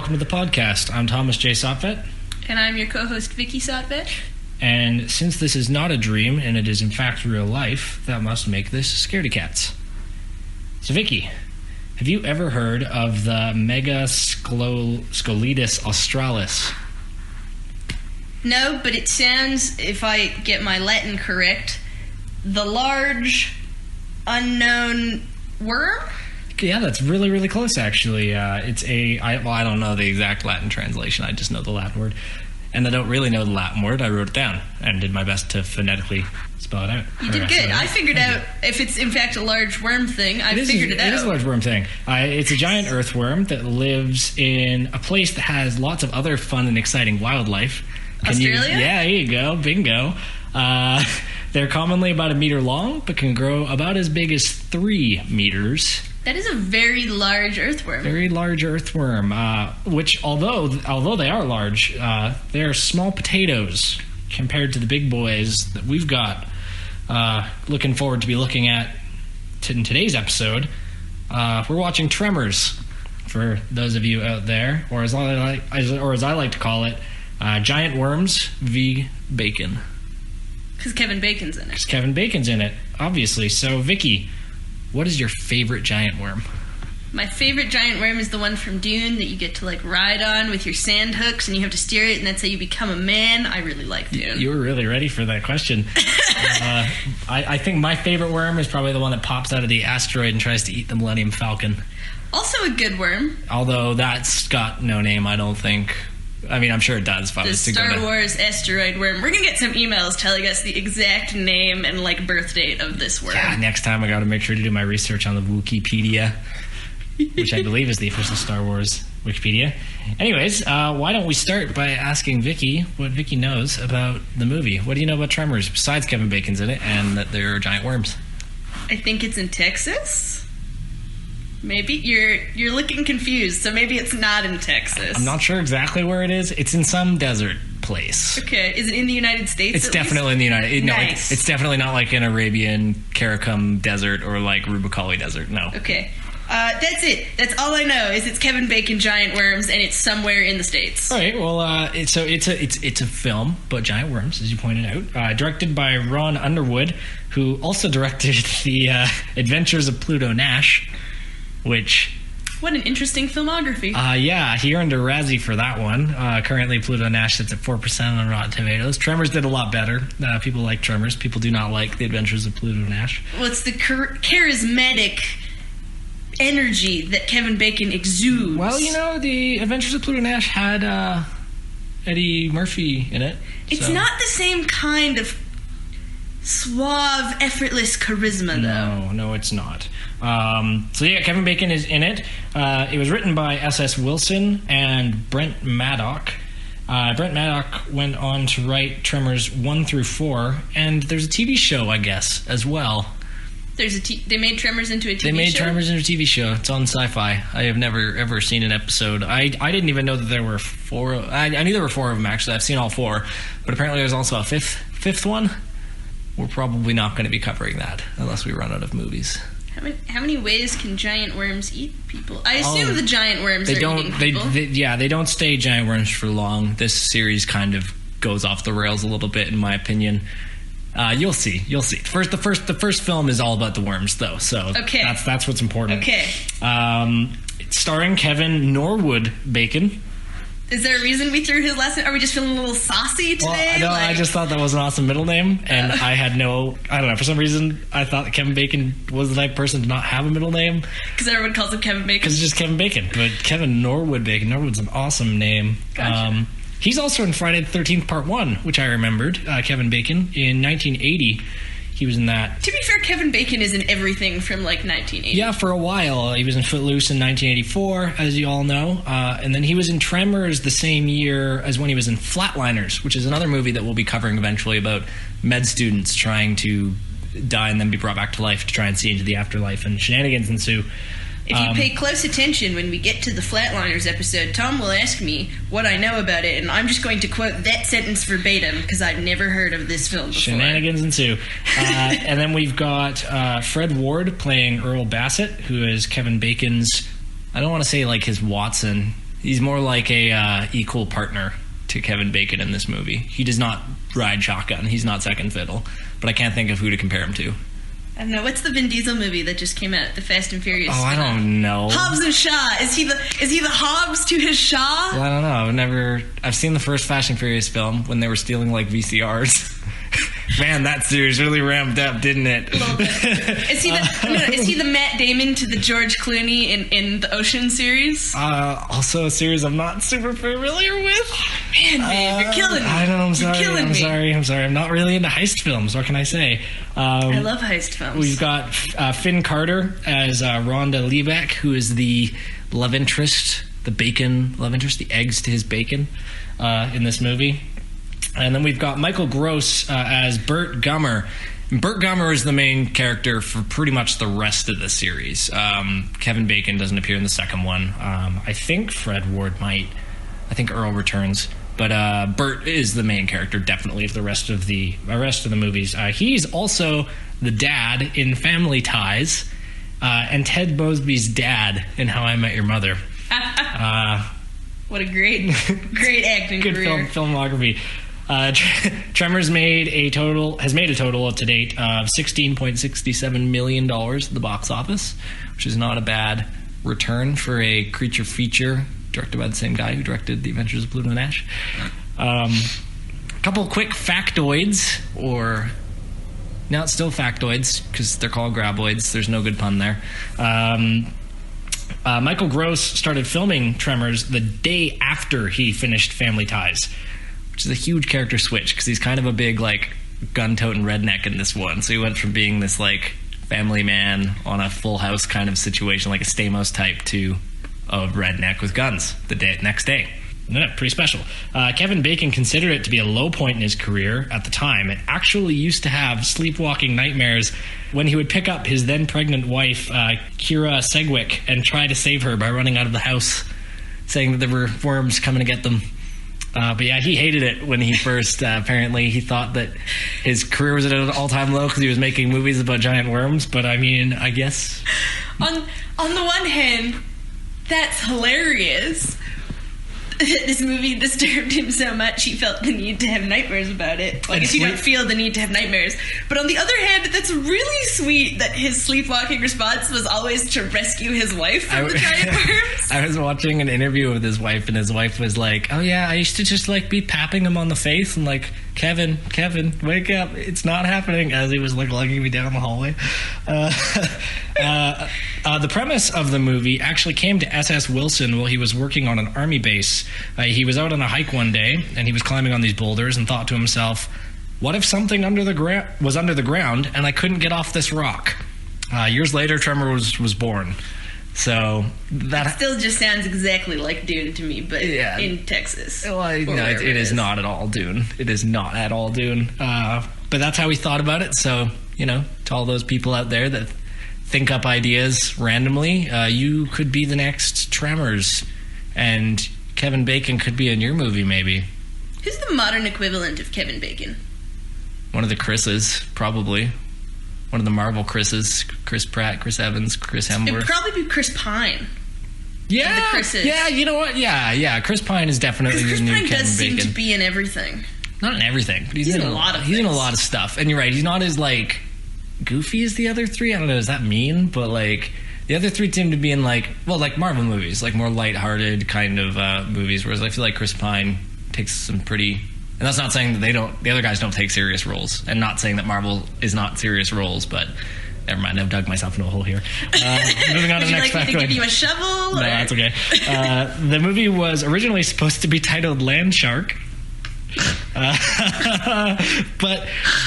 welcome to the podcast. I'm Thomas J. Sotvet. And I'm your co-host, Vicky Sotvet. And since this is not a dream, and it is in fact real life, that must make this Scaredy Cats. So Vicky, have you ever heard of the Megascoletus australis? No, but it sounds, if I get my Latin correct, the large, unknown worm? Yeah, that's really, really close, actually. It's I don't know the exact Latin translation. I just know the Latin word. And I don't really know the Latin word. I wrote it down and did my best to phonetically spell it out. You did good. I figured out if it's, in fact, a large worm thing. I figured it out. It is a large worm thing. It's a giant earthworm that lives in a place that has lots of other fun and exciting wildlife. Australia? Yeah, here you go. Bingo. They're commonly about 1 meter long, but can grow about as big as 3 meters. That is a very large earthworm. Very large earthworm, which, although they are large, they're small potatoes compared to the big boys that we've got. Looking forward to be looking at in today's episode. We're watching Tremors, for those of you out there, or as I like to call it, Giant Worms v. Bacon. Because Kevin Bacon's in it. Obviously. So, Vicky, what is your favorite giant worm? My favorite giant worm is the one from Dune that you get to ride on with your sand hooks and you have to steer it, and that's how you become a man. I really like Dune. You were really ready for that question. I think my favorite worm is probably the one that pops out of the asteroid and tries to eat the Millennium Falcon. Also a good worm. Although that's got no name, I don't think. I mean, I'm sure it does. The Star Wars asteroid worm. We're going to get some emails telling us the exact name and birth date of this worm. Yeah, next time I got to make sure to do my research on the Wikipedia, which I believe is the official Star Wars Wikipedia. Anyways, why don't we start by asking Vicky what Vicky knows about the movie. What do you know about Tremors, besides Kevin Bacon's in it and that there are giant worms? I think it's in Texas. Maybe you're looking confused, so maybe it's not in Texas. I'm not sure exactly where it is. It's in some desert place. Okay, is it in the United States? It's definitely in the United States. Nice. No, it's definitely not like an Arabian Karakum desert or Rubicali desert. No. Okay, that's it. That's all I know. Is it's Kevin Bacon giant worms, and it's somewhere in the States. All right. Well, it's a film about giant worms, as you pointed out, directed by Ron Underwood, who also directed the Adventures of Pluto Nash. What an interesting filmography. Yeah, he earned a Razzie for that one. Currently, Pluto Nash sits at 4% on Rotten Tomatoes. Tremors did a lot better. People like Tremors. People do not like The Adventures of Pluto Nash. Well, it's the charismatic energy that Kevin Bacon exudes. Well, The Adventures of Pluto Nash had Eddie Murphy in it. It's not the same kind of suave, effortless charisma, though. No, it's not. Kevin Bacon is in it. It was written by S.S. Wilson and Brent Maddock. Brent Maddock went on to write Tremors 1 through 4, and there's a TV show, I guess, as well. They made Tremors into a TV show? They made Tremors into a TV show. It's on Sci-Fi. I have never, ever seen an episode. I didn't even know that there were 4. I knew there were 4 of them, actually. I've seen all 4. But apparently there's also a fifth one. We're probably not going to be covering that unless we run out of movies. How many ways can giant worms eat people? I assume the giant worms are eating people. They don't stay giant worms for long. This series kind of goes off the rails a little bit, in my opinion. You'll see. The first film is all about the worms, though. So okay. That's what's important. Okay. Starring Kevin Norwood Bacon. Is there a reason we threw his last name? Are we just feeling a little saucy today? Well, no, I just thought that was an awesome middle name, and I had I don't know, for some reason, I thought that Kevin Bacon was the type of person to not have a middle name. Because everyone calls him Kevin Bacon? Because it's just Kevin Bacon, but Kevin Norwood Bacon. Norwood's an awesome name. Gotcha. He's also in Friday the 13th Part 1, which I remembered, Kevin Bacon, in 1980. He was in that. To be fair, Kevin Bacon is in everything from 1980. Yeah, for a while. He was in Footloose in 1984, as you all know. And then he was in Tremors the same year as when he was in Flatliners, which is another movie that we'll be covering eventually about med students trying to die and then be brought back to life to try and see into the afterlife, and shenanigans ensue. If you pay close attention when we get to the Flatliners episode, Tom will ask me what I know about it, and I'm just going to quote that sentence verbatim because I've never heard of this film before. Shenanigans ensue. And then we've got Fred Ward playing Earl Bassett, who is Kevin Bacon's, I don't want to say his Watson, He's more like a equal partner to Kevin Bacon in this movie. He does not ride shotgun. He's not second fiddle. But I can't think of who to compare him to. I don't know. What's the Vin Diesel movie that just came out? The Fast and Furious. Oh, I don't know. Hobbs and Shaw. Is he the Hobbs to his Shaw? Well, I don't know. I've seen the first Fast and Furious film when they were stealing like VCRs. Man, that series really ramped up, didn't it? A little bit. Is he the Matt Damon to the George Clooney in the Ocean series? Also a series I'm not super familiar with. Oh, man, you're killing me. I know, I'm sorry. I'm sorry. I'm not really into heist films. What can I say? I love heist films. We've got Finn Carter as Rhonda Liebeck, who is the love interest, the bacon love interest, the eggs to his bacon in this movie. And then we've got Michael Gross as Burt Gummer. Burt Gummer is the main character for pretty much the rest of the series. Kevin Bacon doesn't appear in the second one. I think Fred Ward might. I think Earl returns. But Burt is the main character, definitely, of the rest of the movies. He's also the dad in Family Ties, and Ted Mosby's dad in How I Met Your Mother. What a great acting good career. Filmography. Tremors has made a total to date of $16.67 million at the box office, which is not a bad return for a creature feature directed by the same guy who directed The Adventures of Pluto and Ash. A couple quick factoids, now it's still factoids because they're called graboids. There's no good pun there. Michael Gross started filming Tremors the day after he finished Family Ties, which is a huge character switch because he's kind of a big like gun-toting redneck in this one. So he went from being this like family man on a Full House kind of situation, like a Stamos type, to a redneck with guns next day. Yeah, pretty special. Kevin Bacon considered it to be a low point in his career at the time, and actually used to have sleepwalking nightmares when he would pick up his then pregnant wife, Kira Segwick, and try to save her by running out of the house, saying that there were worms coming to get them. But yeah, he hated it when he first, apparently he thought that his career was at an all-time low because he was making movies about giant worms. But I mean, I guess... On the one hand, that's hilarious. This movie disturbed him so much he felt the need to have nightmares about it. Like, if you don't feel the need to have nightmares. But on the other hand, that's really sweet that his sleepwalking response was always to rescue his wife from the giant worms. I was watching an interview with his wife, and his wife was like, oh yeah, I used to just like be tapping him on the face and like, Kevin, wake up, it's not happening, as he was like lugging me down the hallway. The premise of the movie actually came to S.S. Wilson while he was working on an army base. He was out on a hike one day, and he was climbing on these boulders and thought to himself, what if something was under the ground and I couldn't get off this rock? Years later, Tremors was born. So that still just sounds exactly like Dune to me, but in Texas. Well, no, it is not at all Dune. It is not at all Dune. But that's how he thought about it. So, to all those people out there that think up ideas randomly, you could be the next Tremors, and Kevin Bacon could be in your movie, maybe. Who's the modern equivalent of Kevin Bacon? One of the Chris's, probably. One of the Marvel Chris's. Chris Pratt, Chris Evans, Chris Hemsworth. It would probably be Chris Pine. Yeah, the Chris's. Yeah, you know what? Yeah. Chris Pine is definitely the new Kevin Bacon. Chris Pine does seem to be in everything. Not in everything, but he's in a lot of things. He's in a lot of stuff. And you're right, he's not as, like, goofy as the other three. I don't know, does that mean? But, like, the other three seem to be in, like, Marvel movies, like more lighthearted kind of movies, whereas I feel like Chris Pine takes some pretty... And that's not saying that the other guys don't take serious roles, and not saying that Marvel is not serious roles, but never mind, I've dug myself into a hole here. Moving on to the next factoid. Would you like me to give you a shovel? No, that's okay. The movie was originally supposed to be titled Land Shark, but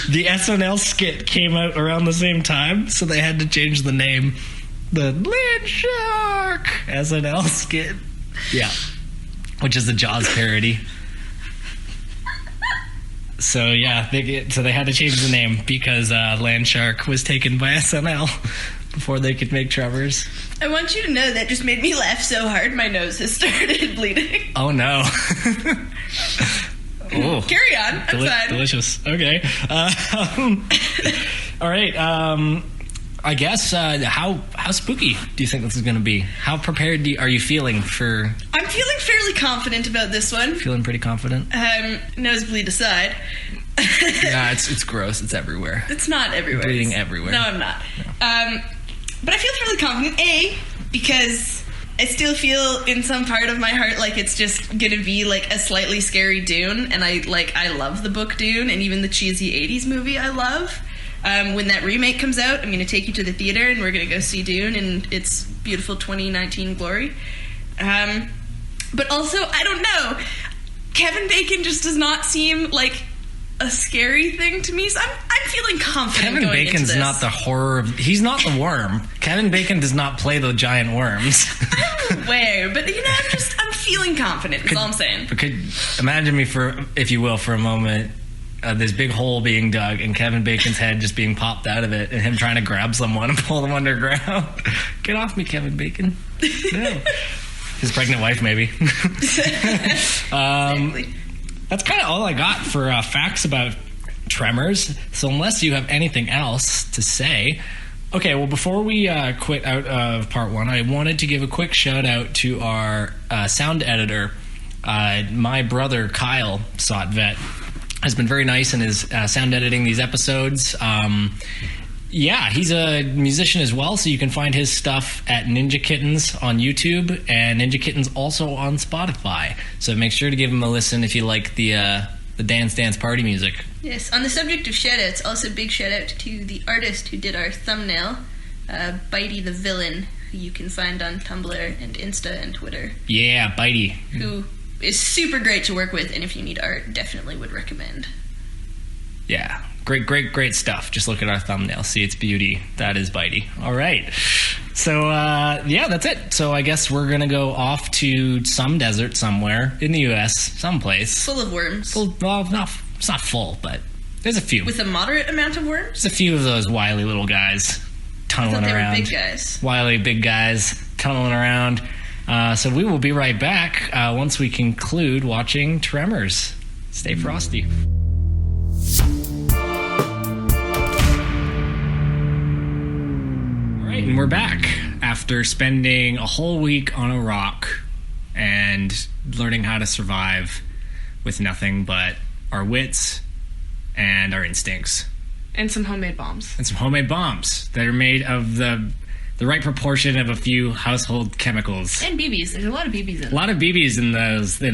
the SNL skit came out around the same time, so they had to change the name. The Land Shark SNL skit. Yeah. Which is the Jaws parody. So yeah, they had to change the name because Land Shark was taken by SNL before they could make Tremors. I want you to know that just made me laugh so hard my nose has started bleeding. Oh no. Oh. Carry on. I'm fine. Delicious. Okay. All right. I guess how how spooky do you think this is going to be? How prepared are you feeling for... I'm feeling fairly confident about this one. Feeling pretty confident? Nosebleed aside. Yeah, it's gross. It's everywhere. It's not everywhere. Bleeding everywhere. No, I'm not. No. But I feel fairly confident, A, because I still feel in some part of my heart like it's just gonna be like a slightly scary Dune, and I love the book Dune, and even the cheesy 80s movie I love. When that remake comes out, I'm gonna take you to the theater and we're gonna go see Dune in its beautiful 2019 glory. But also, I don't know, Kevin Bacon just does not seem like a scary thing to me, so I'm feeling confident. Kevin Bacon's not the horror. He's not the worm. Kevin Bacon does not play the giant worms. I'm aware, but I'm feeling confident. That's all I'm saying. But could imagine me if you will, for a moment, this big hole being dug and Kevin Bacon's head just being popped out of it, and him trying to grab someone and pull them underground. Get off me, Kevin Bacon. No. His pregnant wife, maybe. Exactly. That's kind of all I got for facts about Tremors. So unless you have anything else to say... Okay, well, before we quit out of part one, I wanted to give a quick shout out to our sound editor. My brother, Kyle Sotvet, has been very nice in his sound editing these episodes. Yeah, he's a musician as well, so you can find his stuff at Ninja Kittens on YouTube, and Ninja Kittens also on Spotify. So make sure to give him a listen if you like the dance party music. Yes, on the subject of shoutouts, also big shout out to the artist who did our thumbnail, Bitey the Villain, who you can find on Tumblr and Insta and Twitter. Yeah, Bitey. Who is super great to work with, and if you need art, definitely would recommend. Yeah. Great stuff. Just look at our thumbnail. See its beauty. That is Bitey. All right. So, yeah, that's it. So I guess we're going to go off to some desert somewhere in the U.S., someplace. Full of worms. Well, it's not full, but there's a few. With a moderate amount of worms? There's a few of those wily little guys tunneling around. Were big guys. Wily big guys tunneling around. So we will be right back once we conclude watching Tremors. Stay frosty. And we're back after spending a whole week on a rock and learning how to survive with nothing but our wits and our instincts. And some homemade bombs. And some homemade bombs that are made of the right proportion of a few household chemicals. And BBs. There's a lot of BBs in them. A lot of BBs in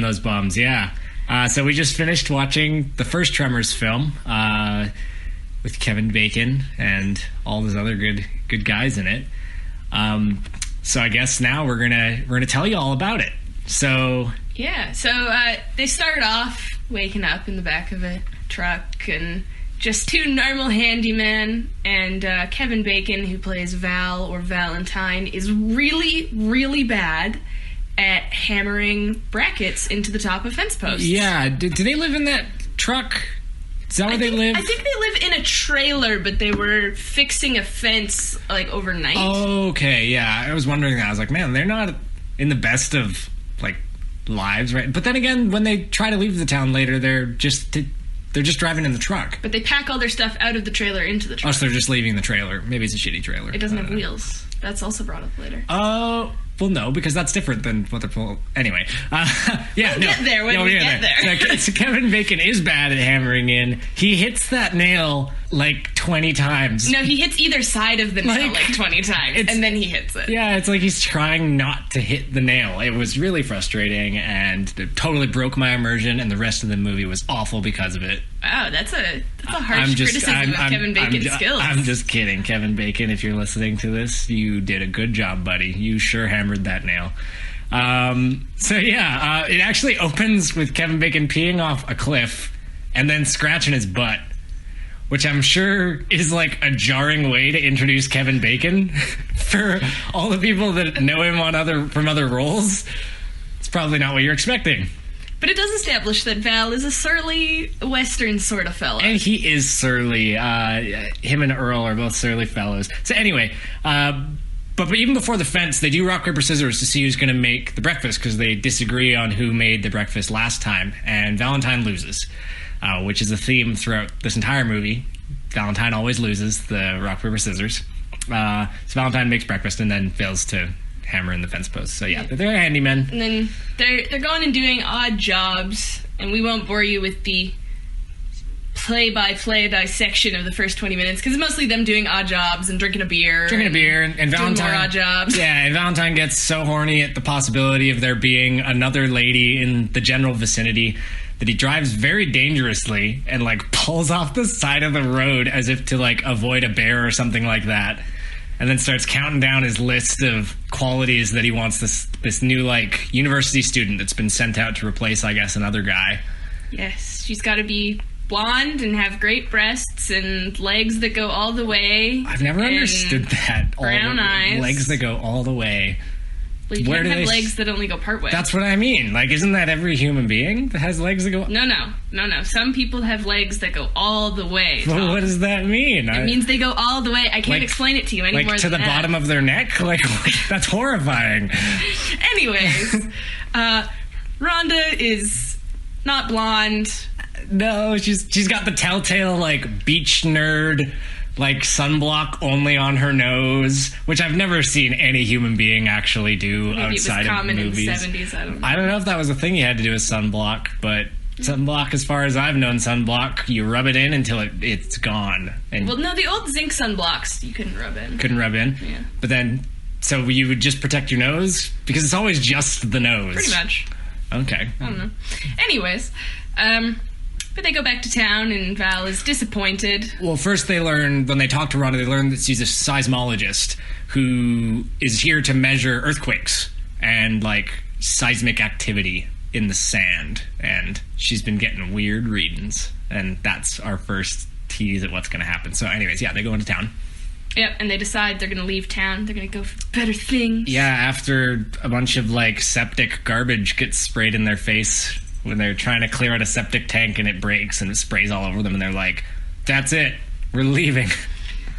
those bombs, yeah. So we just finished watching the first Tremors film with Kevin Bacon and all those other good guys in it. So I guess now we're gonna tell you all about it. So yeah, they start off waking up in the back of a truck, and just two normal handymen, and Kevin Bacon, who plays Val or Valentine, is really, really bad at hammering brackets into the top of fence posts. Yeah, do they live in that truck? Is that where they live? I think they live in a trailer, but they were fixing a fence, like, overnight. Oh, okay, yeah. I was wondering that. I was like, man, they're not in the best of, like, lives, right? But then again, when they try to leave the town later, they're just driving in the truck. But they pack all their stuff out of the trailer into the truck. Oh, so they're just leaving the trailer. Maybe it's a shitty trailer. It doesn't have wheels. That's also brought up later. Oh, well, no, because that's different than what they're pulling. Anyway, yeah, we'll get there when we get there. So Kevin Bacon is bad at hammering in. He hits that nail like 20 times. No, he hits either side of the nail like 20 times, and then he hits it. Yeah, it's like he's trying not to hit the nail. It was really frustrating, and it totally broke my immersion, and the rest of the movie was awful because of it. Wow, that's a harsh criticism of Kevin Bacon's skills. I'm just kidding. Kevin Bacon, if you're listening to this, you did a good job, buddy. You sure hammered that nail. It actually opens with Kevin Bacon peeing off a cliff and then scratching his butt, which I'm sure is like a jarring way to introduce Kevin Bacon for all the people that know him from other roles. It's probably not what you're expecting. But it does establish that Val is a surly Western sort of fella. And he is surly. Him and Earl are both surly fellows. So anyway, but even before the fence, they do rock, paper, scissors to see who's going to make the breakfast, because they disagree on who made the breakfast last time. And Valentine loses, which is a theme throughout this entire movie. Valentine always loses the rock, paper, scissors. So Valentine makes breakfast and then fails to hammer in the fence post. So yeah, they're handymen. And then they're going and doing odd jobs, and we won't bore you with the play-by-play dissection of the first 20 minutes, because it's mostly them doing odd jobs and drinking a beer. And Valentine... doing more odd jobs. Yeah, and Valentine gets so horny at the possibility of there being another lady in the general vicinity that he drives very dangerously and, like, pulls off the side of the road as if to, like, avoid a bear or something like that. And then starts counting down his list of qualities that he wants this new, like, university student that's been sent out to replace, I guess, another guy. Yes, she's got to be blonde and have great breasts and legs that go all the way. I've never understood that. Brown eyes. Legs that go all the way. Well, you can't have legs that only go part way. That's what I mean. Like, isn't that every human being that has legs that go... No. Some people have legs that go all the way. Well, what does that mean? It means they go all the way. I can't explain it to you anymore. Like, to the bottom of their neck? Like, that's horrifying. Anyways, Rhonda is not blonde. No, she's got the telltale, like, beach nerd... like sunblock only on her nose, which I've never seen any human being actually do. Maybe outside it was common of movies. In the 70s, I don't know. I don't know if that was a thing you had to do with sunblock, but sunblock, as far as I've known sunblock, you rub it in until it's gone. And well, no, the old zinc sunblocks you couldn't rub in. Yeah. But then, so you would just protect your nose? Because it's always just the nose. Pretty much. Okay. I don't know. Anyways, but they go back to town, and Val is disappointed. Well, first they learn, when they talk to Rhonda, they learn that she's a seismologist who is here to measure earthquakes and, like, seismic activity in the sand. And she's been getting weird readings. And that's our first tease at what's going to happen. So anyways, yeah, they go into town. Yep, and they decide they're going to leave town. They're going to go for better things. Yeah, after a bunch of, like, septic garbage gets sprayed in their face when they're trying to clear out a septic tank and it breaks and it sprays all over them, and they're like, that's it, we're leaving.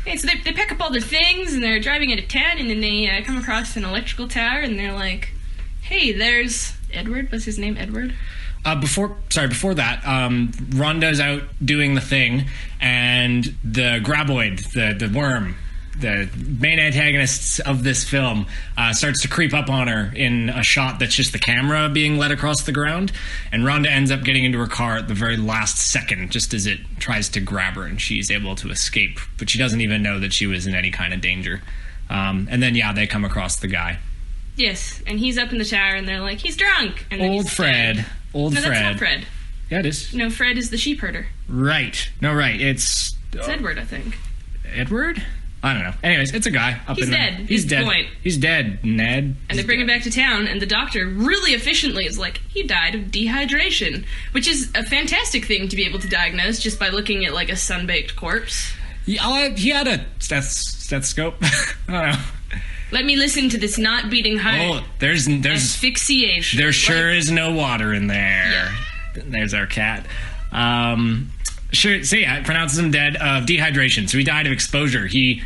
Okay, so they pack up all their things and they're driving into town, and then they come across an electrical tower, and they're like, hey, there's Edward. What's his name? Edward? Before that, Rhonda's out doing the thing, and the graboid, the worm, the main antagonists of this film, starts to creep up on her in a shot that's just the camera being led across the ground, and Rhonda ends up getting into her car at the very last second, just as it tries to grab her, and she's able to escape, but she doesn't even know that she was in any kind of danger. And then, yeah, they come across the guy. Yes, and he's up in the tower, and they're like, he's drunk. And then Old Fred. Dead. No, that's not Fred. Yeah, it is. No, Fred is the sheep herder. Right. No, right. It's Edward, I think. Edward? I don't know. Anyways, it's a guy up in there. He's dead. Point. He's dead, Ned. And they bring him back to town, and the doctor really efficiently is like, he died of dehydration, which is a fantastic thing to be able to diagnose just by looking at, like, a sun-baked corpse. Yeah, he had a stethoscope. I don't know. Let me listen to this not beating heart. Oh, there's asphyxiation. There sure is no water in there. Yeah. There's our cat. Sure. So yeah, it pronounces him dead of dehydration. So he died of exposure. He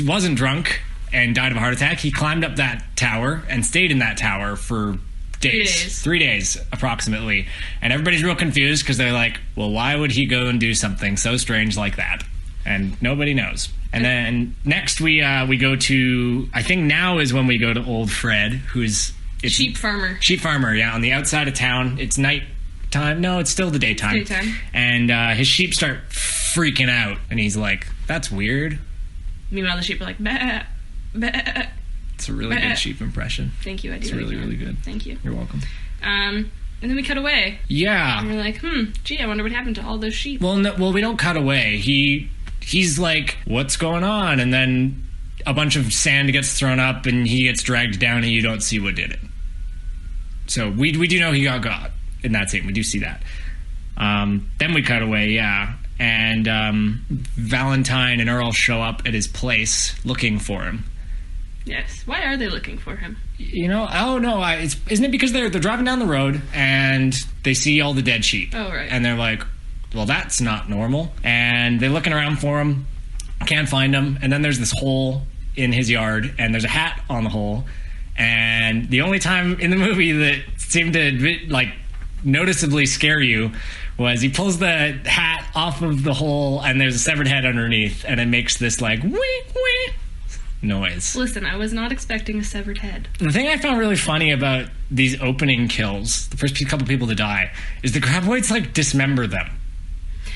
wasn't drunk and died of a heart attack. He climbed up that tower and stayed in that tower for days. 3 days approximately. And everybody's real confused because they're like, well, why would he go and do something so strange like that? And nobody knows. And then next we go to, I think now is when we go to Old Fred, who's... sheep farmer. Sheep farmer, yeah, on the outside of town. It's night time. No, it's still the daytime. It's daytime. And his sheep start freaking out. And he's like, that's weird. Meanwhile, the sheep are like, bah, bah. It's a really good sheep impression. Thank you, I do. It's really, really good. Thank you. You're welcome. And then we cut away. Yeah. And we're like, gee, I wonder what happened to all those sheep. Well, we don't cut away. He's like, what's going on? And then a bunch of sand gets thrown up and he gets dragged down and you don't see what did it. So we do know he got in that scene. We do see that. Then we cut away, yeah. And Valentine and Earl show up at his place looking for him. Yes. Why are they looking for him? You know, oh no, isn't it because they're driving down the road and they see all the dead sheep? Oh, right. And they're like, well, that's not normal. And they're looking around for him, can't find him. And then there's this hole in his yard, and there's a hat on the hole. And the only time in the movie that seemed to, like, noticeably scare you was he pulls the hat off of the hole, and there's a severed head underneath, and it makes this, like, wee, wee noise. Listen, I was not expecting a severed head. The thing I found really funny about these opening kills, the first couple people to die, is the graboids, like, dismember them.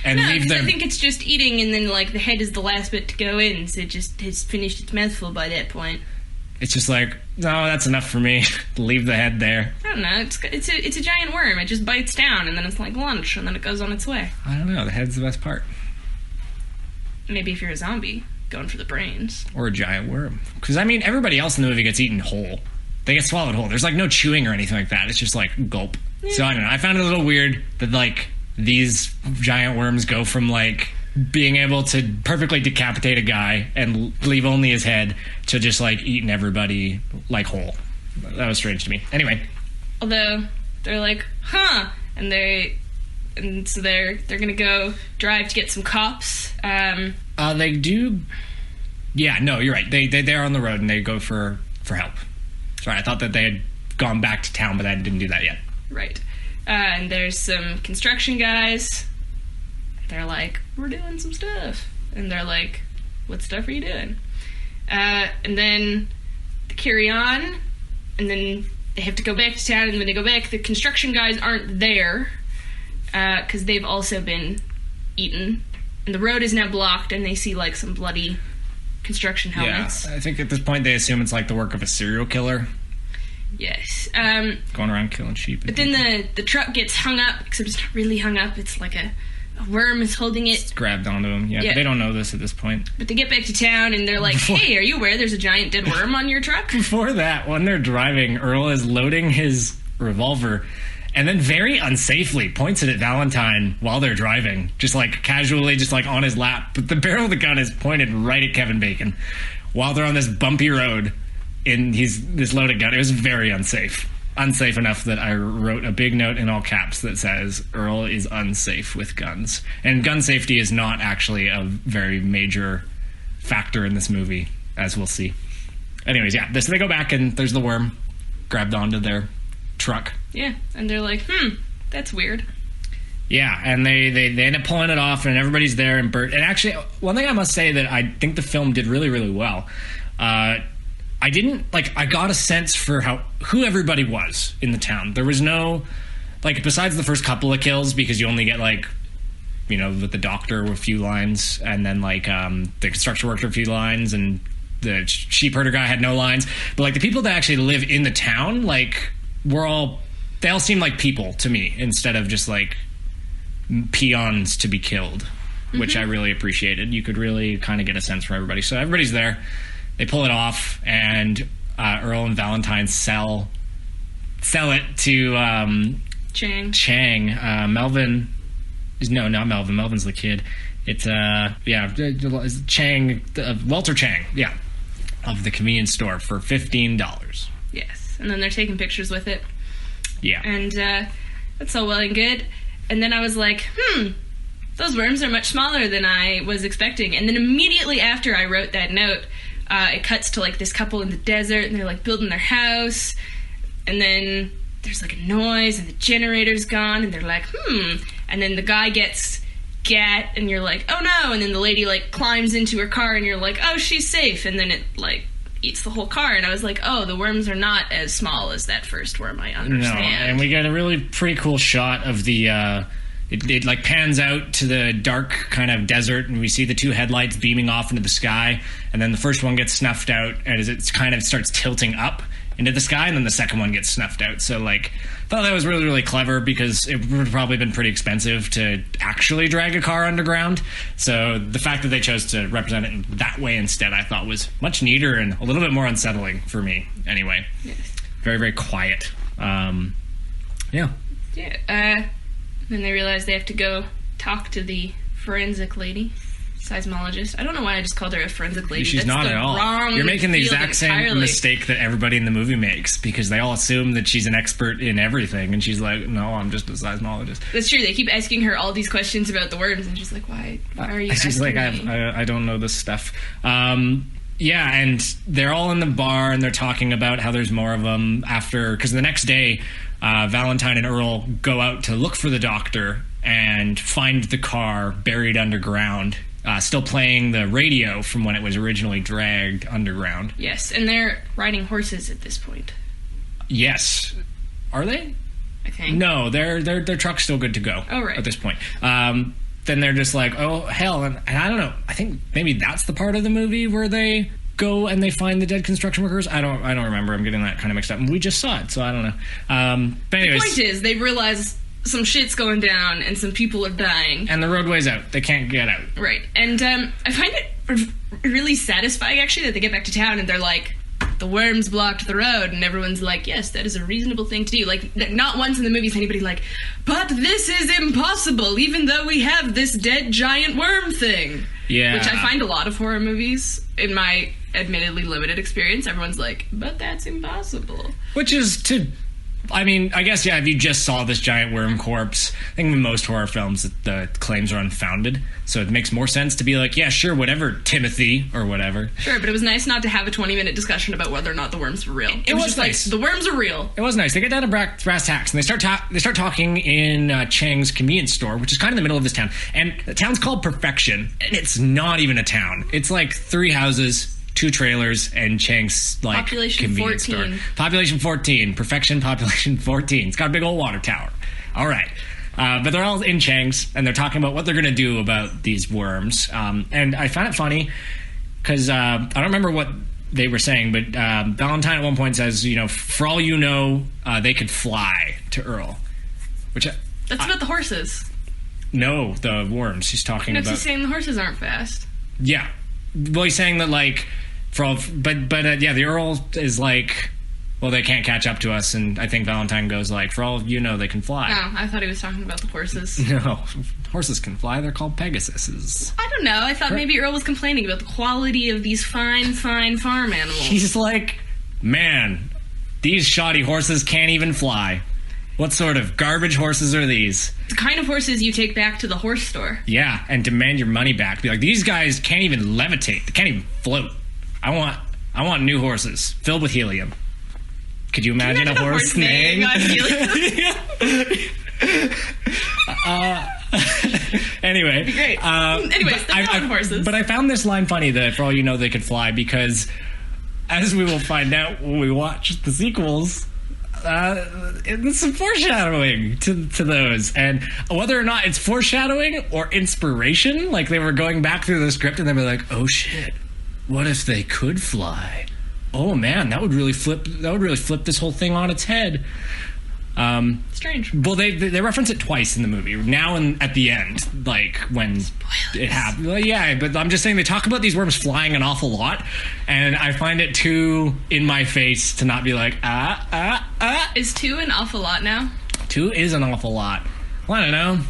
And leave them. I think it's just eating, and then, like, the head is the last bit to go in, so it just has finished its mouthful by that point. It's just like, no, that's enough for me. Leave the head there. I don't know. It's a giant worm. It just bites down, and then it's like lunch, and then it goes on its way. I don't know. The head's the best part. Maybe if you're a zombie, going for the brains. Or a giant worm. Because, I mean, everybody else in the movie gets eaten whole. They get swallowed whole. There's, like, no chewing or anything like that. It's just, like, gulp. Yeah. So, I don't know. I found it a little weird that, like, these giant worms go from, like, being able to perfectly decapitate a guy and leave only his head to just, like, eating everybody, like, whole. That was strange to me. Anyway. Although, they're like, huh, and so they're gonna go drive to get some cops. They do. Yeah, no, you're right. They're on the road and they go for help. Sorry, I thought that they had gone back to town, but I didn't do that yet. Right. And there's some construction guys. They're like, we're doing some stuff. And they're like, what stuff are you doing? And then they carry on, and then they have to go back to town, and when they go back, the construction guys aren't there, because they've also been eaten. And the road is now blocked, and they see, like, some bloody construction helmets. Yeah, I think at this point they assume it's, like, the work of a serial killer. Yes. Going around killing sheep. But then the truck gets hung up, except it's not really hung up. It's like a worm is holding it. It's grabbed onto them. Yeah, they don't know this at this point. But they get back to town, and they're like, hey, are you aware there's a giant dead worm on your truck? Before that, when they're driving, Earl is loading his revolver and then very unsafely points it at Valentine while they're driving. Just, like, casually, just, like, on his lap. But the barrel of the gun is pointed right at Kevin Bacon while they're on this bumpy road in this loaded gun. It was very unsafe. Unsafe enough that I wrote a big note in all caps that says Earl is unsafe with guns. And gun safety is not actually a very major factor in this movie, as we'll see. Anyways, yeah, so they go back and there's the worm grabbed onto their truck. Yeah, and they're like, that's weird. Yeah, and they end up pulling it off, and everybody's there, and Bert... And actually, one thing I must say that I think the film did really, really well... I didn't, like, I got a sense for who everybody was in the town. There was no, like, besides the first couple of kills, because you only get, like, you know, with the doctor with a few lines, and then, like, the construction worker a few lines, and the sheep herder guy had no lines. But, like, the people that actually live in the town, like, they all seem like people to me, instead of just, like, peons to be killed, which I really appreciated. You could really kind of get a sense from everybody. So everybody's there. They pull it off, and Earl and Valentine sell it to Chang. Melvin is not Melvin. Melvin's the kid. It's Chang, Walter Chang, of the convenience store for $15. Yes, and then they're taking pictures with it. Yeah, and that's all well and good. And then I was like, those worms are much smaller than I was expecting. And then immediately after I wrote that note. It cuts to, like, this couple in the desert, and they're, like, building their house, and then there's, like, a noise, and the generator's gone, and they're like, and then the guy gets gat, and you're like, oh no, and then the lady, like, climbs into her car, and you're like, oh, she's safe, and then it, like, eats the whole car, and I was like, oh, the worms are not as small as that first worm, I understand. No, and we got a really pretty cool shot of the, It like pans out to the dark kind of desert, and we see the two headlights beaming off into the sky, and then the first one gets snuffed out as it kind of starts tilting up into the sky, and then the second one gets snuffed out. So, like, I thought that was really, really clever, because it would have probably been pretty expensive to actually drag a car underground. So the fact that they chose to represent it in that way instead, I thought was much neater and a little bit more unsettling for me, anyway. Yes. Very, very quiet. Yeah. Then they realize they have to go talk to the forensic lady, seismologist. I don't know why I just called her a forensic lady. She's not at all. You're making the exact same mistake that everybody in the movie makes, because they all assume that she's an expert in everything, and she's like, no, I'm just a seismologist. That's true. They keep asking her all these questions about the worms, and she's like, why are you asking me? I don't know this stuff. Yeah, and they're all in the bar, and they're talking about how there's more of them after, because the next day, Valentine and Earl go out to look for the doctor and find the car buried underground still playing the radio from when it was originally dragged underground. Yes, and they're riding horses at this point. Yes. Are they? I think. No, their truck's still good to go. Oh, right. At this point. Then they're just like, oh, hell. And I don't know. I think maybe that's the part of the movie where they go and they find the dead construction workers. I don't remember. I'm getting that kind of mixed up. And we just saw it, so I don't know. But anyways. The point is, they realize some shit's going down and some people are dying. And the roadway's out. They can't get out. Right. And I find it really satisfying, actually, that they get back to town and they're like, the worms blocked the road, and everyone's like, yes, that is a reasonable thing to do. Like, not once in the movie is anybody like, but this is impossible, even though we have this dead giant worm thing. Yeah. Which I find a lot of horror movies, in my admittedly limited experience, everyone's like, but that's impossible. Which is I mean, I guess, yeah, if you just saw this giant worm corpse, I think in most horror films the claims are unfounded. So it makes more sense to be like, yeah, sure, whatever, Timothy, or whatever. Sure, but it was nice not to have a 20-minute discussion about whether or not the worms were real. It was just nice. Like, the worms are real. It was nice. They get down to brass tacks, and they start talking in Chang's convenience store, which is kind of in the middle of this town. And the town's called Perfection, and it's not even a town. It's like 3 houses, 2 trailers, and Chang's like convenience 14. store. Population 14. Perfection, population 14. It's got a big old water tower. All right. But they're all in Chang's, and they're talking about what they're going to do about these worms. And I found it funny, because I don't remember what they were saying, but Valentine at one point says, you know, for all you know, they could fly to Earl. Which That's about the horses. No, the worms. He's talking about... He's saying the horses aren't fast. Yeah. Well, he's saying that, like... yeah, the Earl is like, well, they can't catch up to us, and I think Valentine goes like, for all you know, they can fly. Oh, I thought he was talking about the horses. No, horses can fly. They're called Pegasuses. I don't know. I thought maybe Earl was complaining about the quality of these fine farm animals. He's like, man, these shoddy horses can't even fly. What sort of garbage horses are these? The kind of horses you take back to the horse store. Yeah, and demand your money back. Be like, these guys can't even levitate. They can't even float. I want new horses filled with helium. Could you imagine a horse neighing on helium? Anyway. That'd be great. Anyways, they're not horses. But I found this line funny, that for all you know, they could fly, because as we will find out when we watch the sequels, there's some foreshadowing to those. And whether or not it's foreshadowing or inspiration, like they were going back through the script and they were like, oh shit, what if they could fly? Oh man, that would really flip this whole thing on its head. Strange. Well, they reference it twice in the movie. Now and at the end, like when it happened. Well, yeah, but I'm just saying they talk about these worms flying an awful lot, and I find it too in my face to not be like, Is 2 an awful lot now? 2 is an awful lot. Well, I don't know.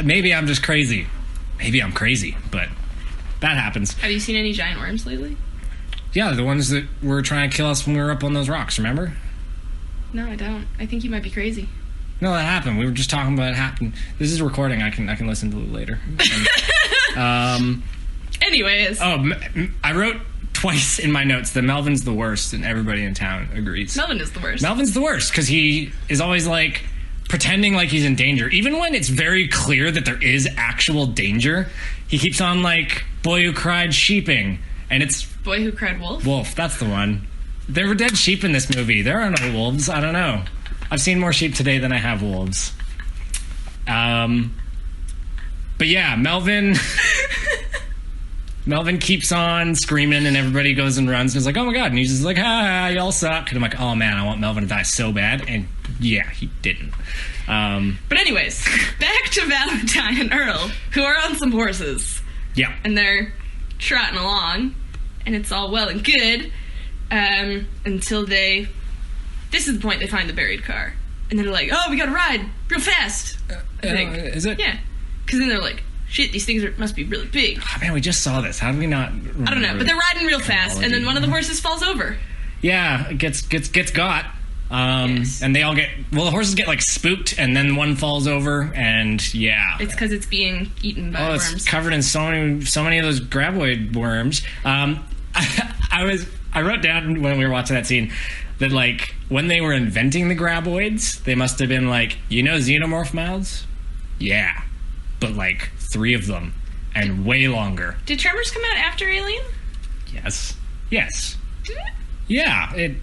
Maybe I'm just crazy. Maybe I'm crazy, but that happens. Have you seen any giant worms lately? Yeah, the ones that were trying to kill us when we were up on those rocks, remember? No, I don't. I think you might be crazy. No, that happened. We were just talking about it happened. This is a recording. I can listen to it later. Anyways. Oh, I wrote twice in my notes that Melvin's the worst, and everybody in town agrees. Melvin is the worst. Melvin's the worst, because he is always like pretending like he's in danger. Even when it's very clear that there is actual danger, he keeps on like, boy who cried sheeping. And it's... Boy Who Cried Wolf? Wolf, that's the one. There were dead sheep in this movie. There are no wolves. I don't know. I've seen more sheep today than I have wolves. But yeah, Melvin... Melvin keeps on screaming, and everybody goes and runs. And he's like, oh my god. And he's just like, ha, y'all suck. And I'm like, oh man, I want Melvin to die so bad. And yeah, he didn't. But anyways, back to Valentine and Earl, who are on some horses. Yeah. And they're trotting along, and it's all well and good, until this is the point they find the buried car. And they're like, oh, we gotta ride real fast. Is it? Yeah. Because then they're like, shit, these things must be really big. Oh, man, we just saw this. How did we not... I don't know, but they're riding real fast, and then one of the horses falls over. Yeah, it gets got. Yes. And they all get... Well, the horses get, like, spooked, and then one falls over, and yeah. It's because it's being eaten by worms. It's covered in so many of those graboid worms. I wrote down when we were watching that scene that, like, when they were inventing the graboids, they must have been like, you know xenomorph mouths? Yeah. But, like, 3 of them. and way longer. Did Tremors come out after Alien? Yes. Yes. Did it? Yeah. I'm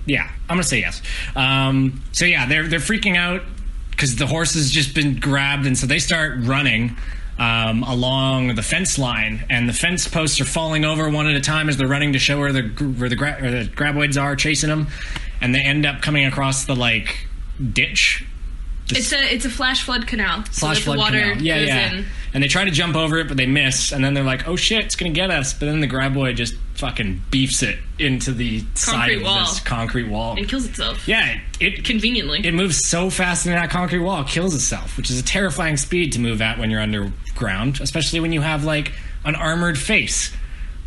gonna say yes. So yeah, they're freaking out because the horse has just been grabbed, and so they start running along the fence line, and the fence posts are falling over one at a time as they're running to show where the graboids are chasing them, and they end up coming across the ditch. It's a flash flood canal. Flash flood canal. Goes in. And they try to jump over it, but they miss, and then they're like, oh shit, it's gonna get us. But then the graboid just fucking beefs it into the side of this concrete wall. And kills itself. Yeah, it conveniently. It moves so fast into that concrete wall, it kills itself, which is a terrifying speed to move at when you're underground, especially when you have an armored face.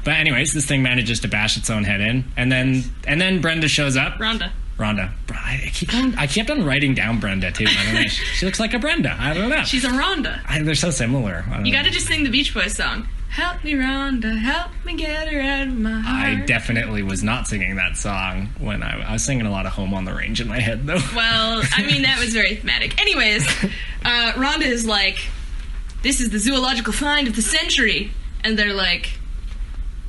But anyways, this thing manages to bash its own head in, and then Brenda shows up. Rhonda. I kept on writing down Brenda too. I don't know. She looks like a Brenda. I don't know. She's a Rhonda. They're so similar. You got to just sing the Beach Boys song. Help me, Rhonda. Help me get her out of my heart. I definitely was not singing that song when I was singing a lot of Home on the Range in my head, though. Well, I mean, that was very thematic. Anyways, Rhonda is like, this is the zoological find of the century. And they're like,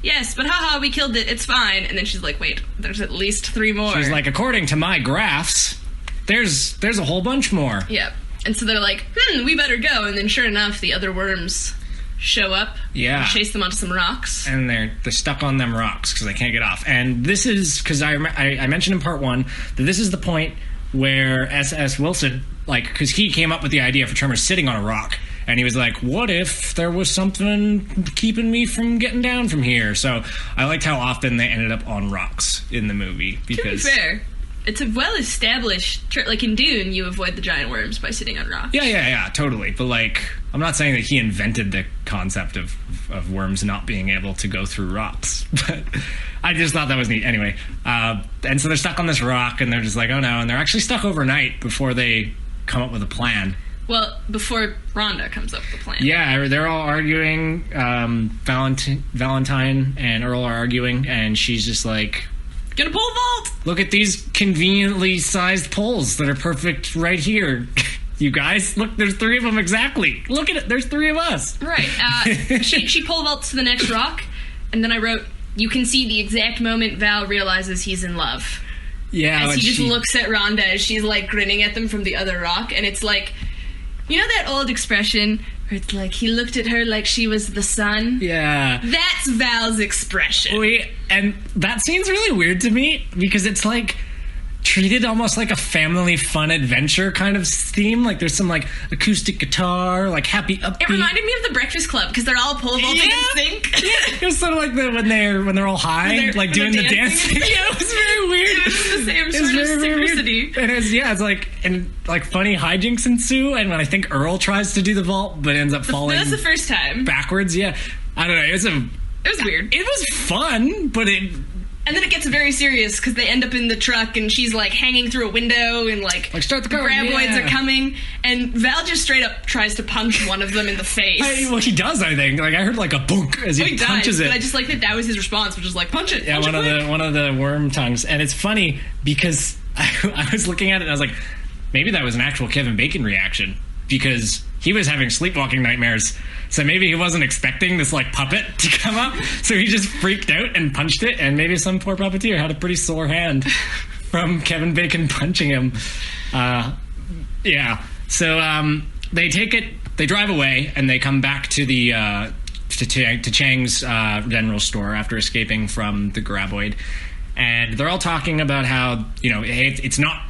yes, but haha, we killed it, it's fine. And then she's like, wait, there's at least 3 more. She's like, according to my graphs, there's a whole bunch more. Yep. And so they're like, we better go. And then sure enough, the other worms show up. Yeah. And chase them onto some rocks. And they're stuck on them rocks because they can't get off. And this is, because I mentioned in part 1 that this is the point where S.S. Wilson, because he came up with the idea for Tremors sitting on a rock. And he was like, what if there was something keeping me from getting down from here? So I liked how often they ended up on rocks in the movie. Because, to be fair, it's a well-established... Like in Dune, you avoid the giant worms by sitting on rocks. Yeah, totally. But, I'm not saying that he invented the concept of worms not being able to go through rocks. But I just thought that was neat. Anyway, and so they're stuck on this rock, and they're just like, oh no. And they're actually stuck overnight before they come up with a plan. Well, before Rhonda comes up with the plan. Yeah, they're all arguing. Valentine and Earl are arguing, and she's just like, gonna pole vault! Look at these conveniently sized poles that are perfect right here. You guys, look, there's 3 of them exactly. Look at it, there's 3 of us. Right. She pole vaults to the next rock, and then I wrote, you can see the exact moment Val realizes he's in love. Yeah. As he just looks at Rhonda as she's, grinning at them from the other rock, and it's like... You know that old expression where it's like he looked at her like she was the sun? Yeah. That's Val's expression. And that seems really weird to me because it's treated almost like a family fun adventure kind of theme. There's some acoustic guitar, happy upbeat. It reminded me of the Breakfast Club because they're all pole vaulting in sync. Yeah, it was sort of like when they're all high, doing the dancing. Yeah, it was very weird. It's the same sort of synchronicity. And it's funny hijinks ensue. And when I think Earl tries to do the vault, but ends up falling. That's the first time backwards. Yeah, I don't know. It was weird. It was fun, but it. And then it gets very serious because they end up in the truck and she's hanging through a window and start the car. Graboids are coming and Val just straight up tries to punch one of them in the face. He does, I think. I heard a bonk as he punches it. But I just like that was his response, which was punch it. Yeah, one of the worm tongues. And it's funny because I was looking at it and I was like, maybe that was an actual Kevin Bacon reaction because he was having sleepwalking nightmares. So maybe he wasn't expecting this puppet to come up, so he just freaked out and punched it, and maybe some poor puppeteer had a pretty sore hand from Kevin Bacon punching him. Yeah. So they take it, they drive away, and they come back to the to Chang's general store after escaping from the graboid, and they're all talking about how it's not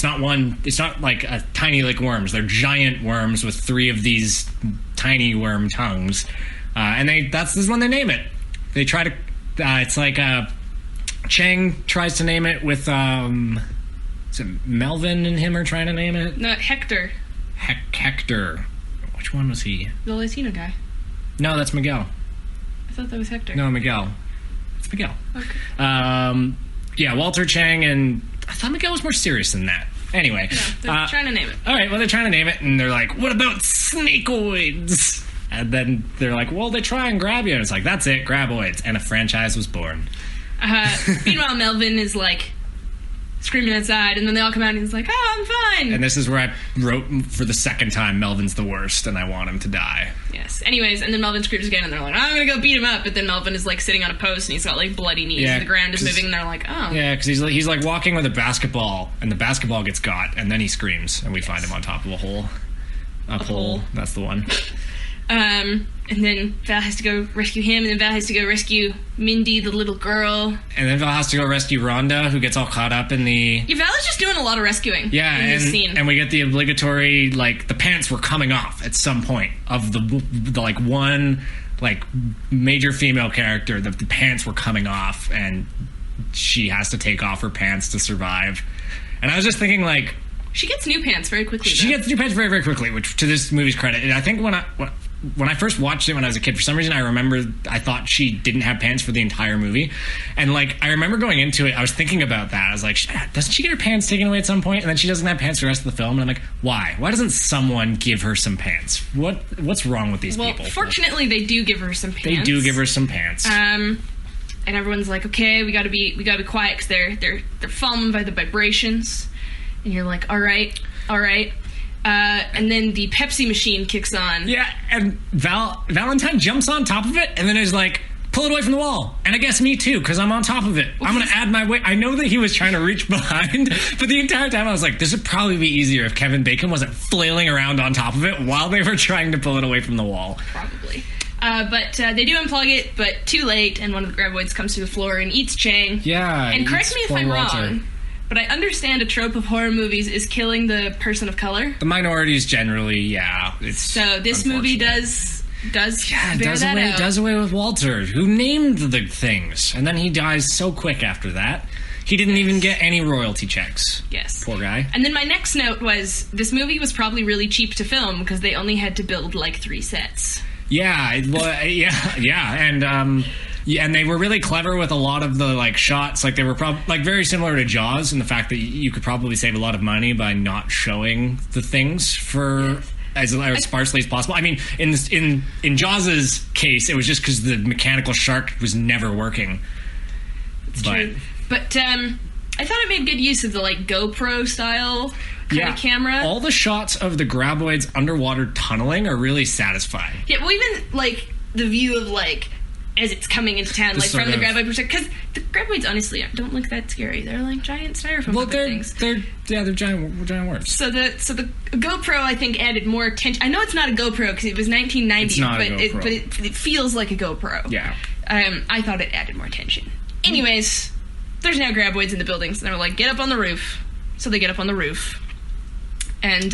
a tiny worms. They're giant worms with 3 of these tiny worm tongues. And this is when they name it. They try to, it's Chang tries to name it with, is it Melvin and him are trying to name it? No, Hector. Hector. Which one was he? The Latino guy. No, that's Miguel. I thought that was Hector. No, Miguel. It's Miguel. Okay. Yeah, Walter Chang, and I thought Miguel was more serious than that. Anyway. Yeah, they're trying to name it. All right, well, they're trying to name it, and they're like, what about snakeoids? And then they're like, well, they try and grab you. And it's like, that's it, graboids. And a franchise was born. Meanwhile, Melvin is screaming outside, and then they all come out and he's like, oh, I'm fine. And this is where I wrote for the second time, Melvin's the worst and I want him to die. Yes. Anyways, and then Melvin screams again and they're like, I'm gonna go beat him up, but then Melvin is like sitting on a post and he's got like bloody knees and the ground is moving and they're like, oh. Yeah, because he's like walking with a basketball and the basketball gets got and then he screams and we find him on top of a hole. A pole. That's the one. And then Val has to go rescue him, and then Val has to go rescue Mindy, the little girl. And then Val has to go rescue Rhonda, who gets all caught up in the... Yeah, Val is just doing a lot of rescuing in this scene. And we get the obligatory, like, the pants were coming off at some point of the like, one, like, major female character. The pants were coming off, and she has to take off her pants to survive. And I was just thinking, like... She gets new pants very quickly, She gets new pants very, very quickly, which, to this movie's credit, and I think when I first watched it when I was a kid, for some reason I thought she didn't have pants for the entire movie. And, like, I remember going into it, I was thinking about that. I was like, doesn't she get her pants taken away at some point? And then she doesn't have pants for the rest of the film. And I'm like, why? Why doesn't someone give her some pants? What's wrong with these people? Well, fortunately, they do give her some pants. They do give her some pants. And everyone's like, okay, we gotta be quiet because they're falling by the vibrations. And you're like, all right. And then the Pepsi machine kicks on. Yeah, and Valentine jumps on top of it, and then is like, pull it away from the wall. And I guess me too, because I'm on top of it. I'm going to add my weight. I know that he was trying to reach behind, but the entire time I was like, this would probably be easier if Kevin Bacon wasn't flailing around on top of it while they were trying to pull it away from the wall. Probably. But they do unplug it, but too late, and one of the graboids comes to the floor and eats Chang. Yeah. And correct me if I'm wrong, but I understand a trope of horror movies is killing the person of color. The minorities generally, yeah. So this movie does away with Walter, who named the things, and then he dies so quick after that. He didn't even get any royalty checks. Yes. Poor guy. And then my next note was, this movie was probably really cheap to film because they only had to build like 3 sets. Yeah, well, yeah, and they were really clever with a lot of the like shots. Like they were like very similar to Jaws in the fact that you could probably save a lot of money by not showing the things for as sparsely as possible. I mean, in Jaws' case, it was just because the mechanical shark was never working. It's true. But I thought it made good use of the like GoPro style kind of camera. All the shots of the graboids underwater tunneling are really satisfying. Yeah, well, even like the view of like as it's coming into town, like from the graboid perspective, because the graboids honestly don't look that scary. They're like giant styrofoam things. They're giant worms. So the GoPro I think added more attention. I know it's not a GoPro because it was 1990, it's not but it feels like a GoPro. Yeah. I thought it added more attention. Anyways, there's now graboids in the buildings, and they're like, get up on the roof. So they get up on the roof, and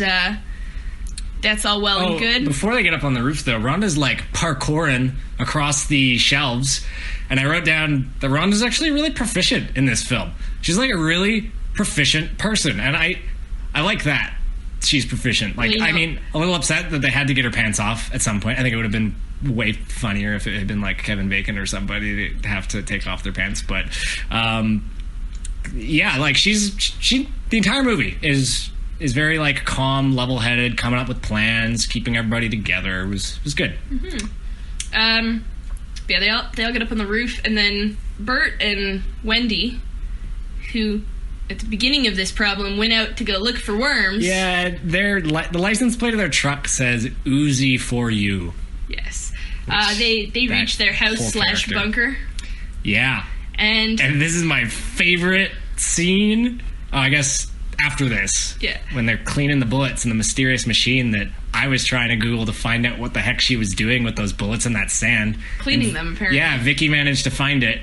that's all well and good. Before they get up on the roof, though, Rhonda's like parkouring across the shelves, and I wrote down that Rhonda's actually really proficient in this film. She's like a really proficient person, and I like that she's proficient. Like, I mean, a little upset that they had to get her pants off at some point. I think it would have been way funnier if it had been like Kevin Bacon or somebody to have to take off their pants, but yeah, like she the entire movie is very like calm, level-headed, coming up with plans, keeping everybody together. It was good. Mm-hmm. Yeah, they all get up on the roof, and then Bert and Wendy, who at the beginning of this problem went out to go look for worms. Yeah, the license plate of their truck says Uzi for you. Yes. They reach their house / bunker. Yeah. And this is my favorite scene, I guess, after this. Yeah. When they're cleaning the bullets in the mysterious machine that I was trying to Google to find out what the heck she was doing with those bullets in that sand. Cleaning them, apparently. Yeah, Vicky managed to find it.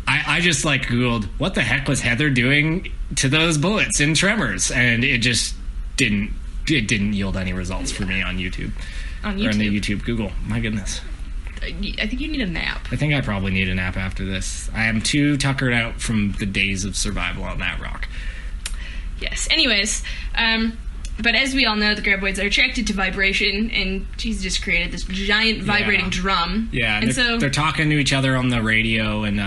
I just, like, Googled, what the heck was Heather doing to those bullets in Tremors? And it just didn't yield any results for me on YouTube. Or in the YouTube Google. My goodness. I think you need a nap. I think I probably need a nap after this. I am too tuckered out from the days of survival on that rock. Yes. Anyways, but as we all know, the graboids are attracted to vibration, and she's just created this giant vibrating drum. Yeah, and they're talking to each other on the radio, and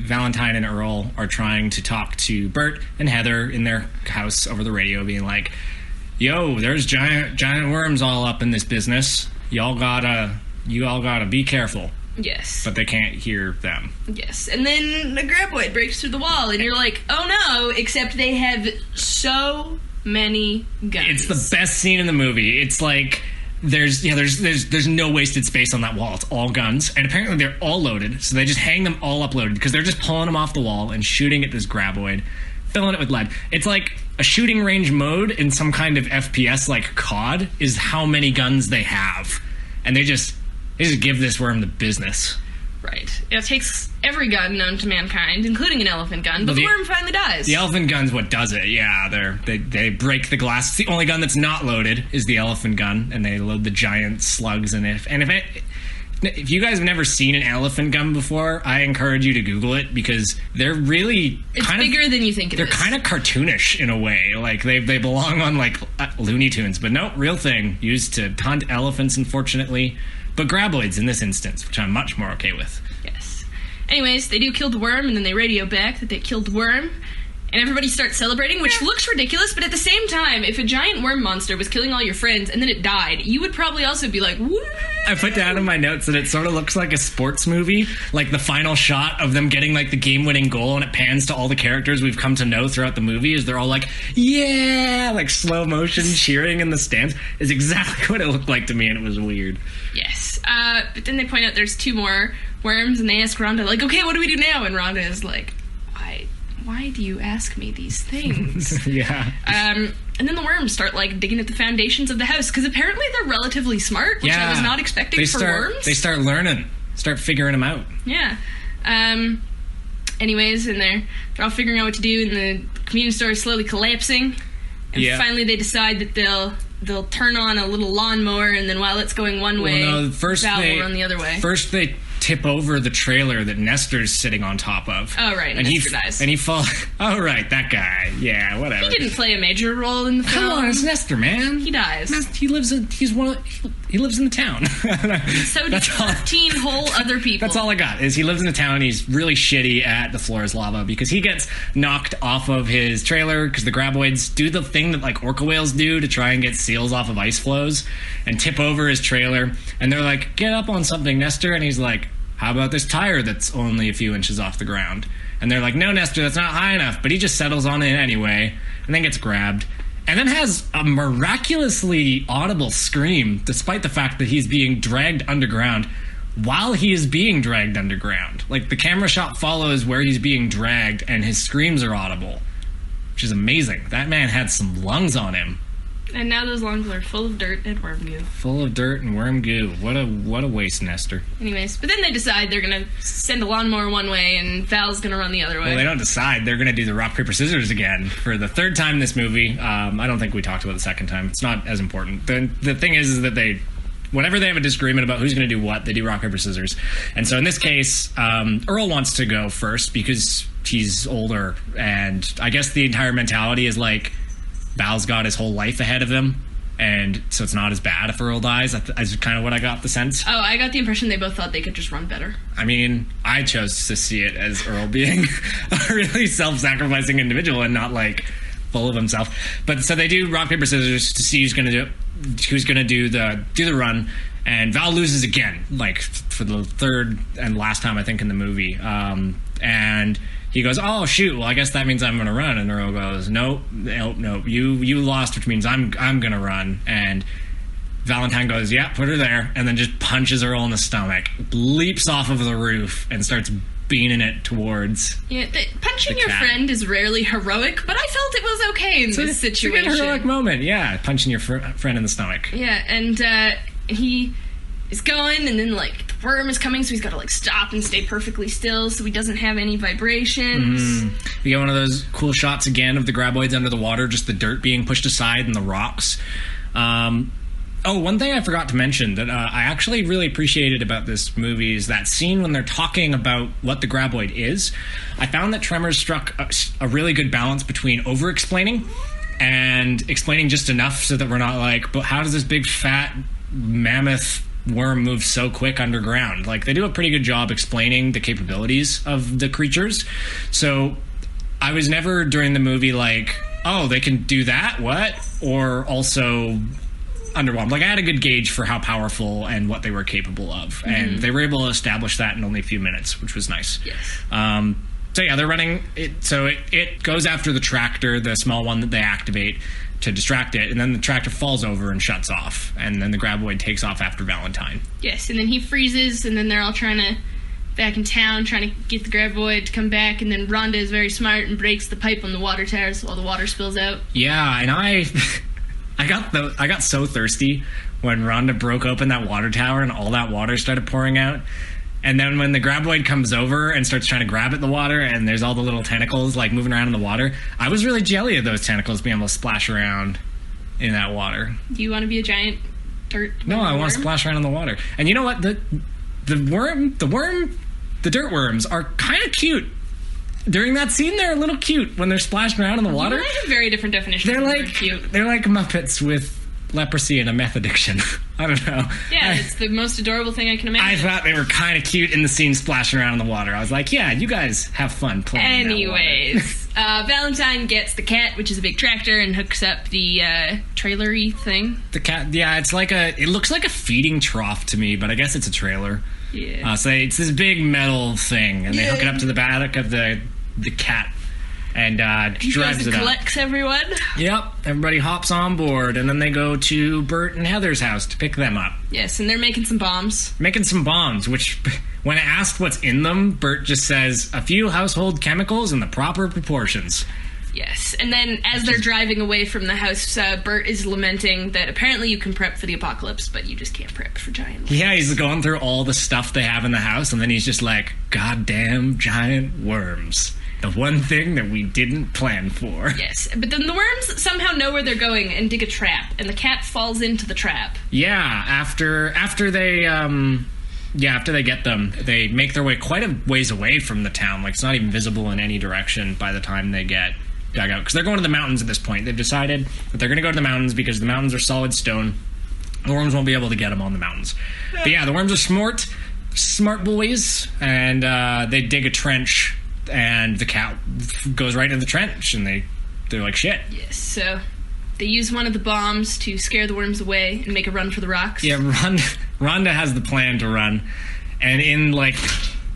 Valentine and Earl are trying to talk to Bert and Heather in their house over the radio, being like, yo, there's giant worms all up in this business. You all gotta be careful. Yes. But they can't hear them. Yes. And then the graboid breaks through the wall, and you're like, oh no, except they have so many guns. It's the best scene in the movie. It's like... There's no wasted space on that wall. It's all guns, and apparently they're all loaded. So they just hang them all uploaded because they're just pulling them off the wall and shooting at this graboid, filling it with lead. It's like a shooting range mode in some kind of FPS like COD is how many guns they have, and they just give this worm the business. Right. It takes every gun known to mankind, including an elephant gun, but the worm finally dies. The elephant gun's what does it, yeah. They break the glass. The only gun that's not loaded is the elephant gun, and they load the giant slugs in it. And if you guys have never seen an elephant gun before, I encourage you to Google it, because they're really It's bigger than you think it is. They're kind of cartoonish in a way. Like, they belong on, like, Looney Tunes. But no, real thing. Used to hunt elephants, unfortunately. But graboids in this instance, which I'm much more okay with. Yes. Anyways, they do kill the worm, and then they radio back that they killed the worm, and everybody starts celebrating, which looks ridiculous, but at the same time, if a giant worm monster was killing all your friends and then it died, you would probably also be like, woo! I put down in my notes that it sort of looks like a sports movie, like the final shot of them getting like the game-winning goal, and it pans to all the characters we've come to know throughout the movie as they're all like, yeah, like slow motion cheering in the stands, is exactly what it looked like to me, and it was weird. Yes. But then they point out there's 2 more worms, and they ask Rhonda, like, okay, what do we do now? And Rhonda is like, why do you ask me these things? Yeah. And then the worms start, like, digging at the foundations of the house, because apparently they're relatively smart, which I was not expecting worms. They start learning, start figuring them out. Yeah. Anyways, and they're all figuring out what to do, and the convenience store is slowly collapsing, and finally they decide that they'll turn on a little lawnmower, and then while it's going one way, Val will run the other way. First they tip over the trailer that Nestor's sitting on top of. Oh, right, and Nestor dies. And he falls... Oh, right, that guy. Yeah, whatever. He didn't play a major role in the film. Come on, it's Nestor, man. He dies. He lives in the town. So do 13 whole other people. That's all I got, is he lives in the town, and he's really shitty at the floor is lava, because he gets knocked off of his trailer, because the graboids do the thing that, like, orca whales do to try and get seals off of ice floes, and tip over his trailer, and they're like, get up on something, Nestor, and he's like, how about this tire that's only a few inches off the ground? And they're like, no, Nestor, that's not high enough. But he just settles on it anyway, and then gets grabbed. And then has a miraculously audible scream, despite the fact that he's being dragged underground while he is being dragged underground. Like, the camera shot follows where he's being dragged, and his screams are audible, which is amazing. That man had some lungs on him. And now those lungs are full of dirt and worm goo. Full of dirt and worm goo. What a waste, Nestor. Anyways, but then they decide they're going to send a lawnmower one way and Val's going to run the other way. Well, they don't decide. They're going to do the rock, paper, scissors again for the 3rd time in this movie. I don't think we talked about the 2nd time. It's not as important. The thing is that whenever they have a disagreement about who's going to do what, they do rock, paper, scissors. And so in this case, Earl wants to go first because he's older. And I guess the entire mentality is like, Val's got his whole life ahead of him, and so it's not as bad if Earl dies. That's kind of what I got the sense. Oh, I got the impression they both thought they could just run better. I mean, I chose to see it as Earl being a really self-sacrificing individual and not, like, full of himself. But so they do rock, paper, scissors to see who's going to do the run, and Val loses again, like, for the 3rd and last time, I think, in the movie. And he goes, oh, shoot, well, I guess that means I'm going to run. And Earl goes, nope, you lost, which means I'm going to run. And Valentine goes, yeah, put her there, and then just punches Earl in the stomach, leaps off of the roof, and starts beaning it towards punching your friend is rarely heroic, but I felt it was okay in this situation. It's a good heroic moment, yeah, punching your friend in the stomach. Yeah, and he is going, and then, like, the worm is coming, so he's got to, like, stop and stay perfectly still so he doesn't have any vibrations. We get one of those cool shots again of the graboids under the water, just the dirt being pushed aside and the rocks. One thing I forgot to mention that I actually really appreciated about this movie is that scene when they're talking about what the graboid is. I found that Tremors struck a really good balance between over-explaining and explaining just enough so that we're not like, but how does this big fat mammoth worm moves so quick underground? Like, they do a pretty good job explaining the capabilities of the creatures. So I was never during the movie like, oh, they can do that? What? Or also, underwhelmed. Like, I had a good gauge for how powerful and what they were capable of. And they were able to establish that in only a few minutes, which was nice. Yes. So yeah, they're running it. So it goes after the tractor, the small one that they activate to distract it, and then the tractor falls over and shuts off, and then the graboid takes off after Valentine. Yes, and then he freezes, and then they're all back in town, trying to get the graboid to come back, and then Rhonda is very smart and breaks the pipe on the water tower so all the water spills out. Yeah, and I got so thirsty when Rhonda broke open that water tower and all that water started pouring out. And then when the graboid comes over and starts trying to grab at the water, and there's all the little tentacles like moving around in the water, I was really jelly of those tentacles being able to splash around in that water. Do you want to be a giant dirt worm? No, I want to splash around in the water. And you know what? The dirt worms are kind of cute. During that scene, they're a little cute when they're splashing around in the water. You might have very different definitions. They're like Muppets with leprosy and a meth addiction. I don't know. Yeah, it's the most adorable thing I can imagine. I thought they were kind of cute in the scene splashing around in the water. I was like, yeah, you guys have fun playing. Anyways, Valentine gets the cat, which is a big tractor, and hooks up the trailery thing. The cat, yeah, it looks like a feeding trough to me, but I guess it's a trailer. Yeah. So it's this big metal thing, and they hook it up to the back of the cat. And drives it up. Collects everyone. Yep, everybody hops on board, and then they go to Bert and Heather's house to pick them up. Yes, and they're making some bombs. Which, when asked what's in them, Bert just says, a few household chemicals in the proper proportions. Yes, and then as they're driving away from the house, Bert is lamenting that apparently you can prep for the apocalypse, but you just can't prep for giant worms. Yeah, he's going through all the stuff they have in the house, and then he's just like, goddamn giant worms. The one thing that we didn't plan for. Yes, but then the worms somehow know where they're going and dig a trap, and the cat falls into the trap. Yeah, after they get them, they make their way quite a ways away from the town. Like, it's not even visible in any direction by the time they get dug out. Because they're going to the mountains at this point. They've decided that they're going to go to the mountains because the mountains are solid stone. The worms won't be able to get them on the mountains. But yeah, the worms are smart boys, and they dig a trench. And the cat goes right into the trench, and they're like, shit. Yes, so they use one of the bombs to scare the worms away and make a run for the rocks. Yeah, Rhonda has the plan to run, and in, like,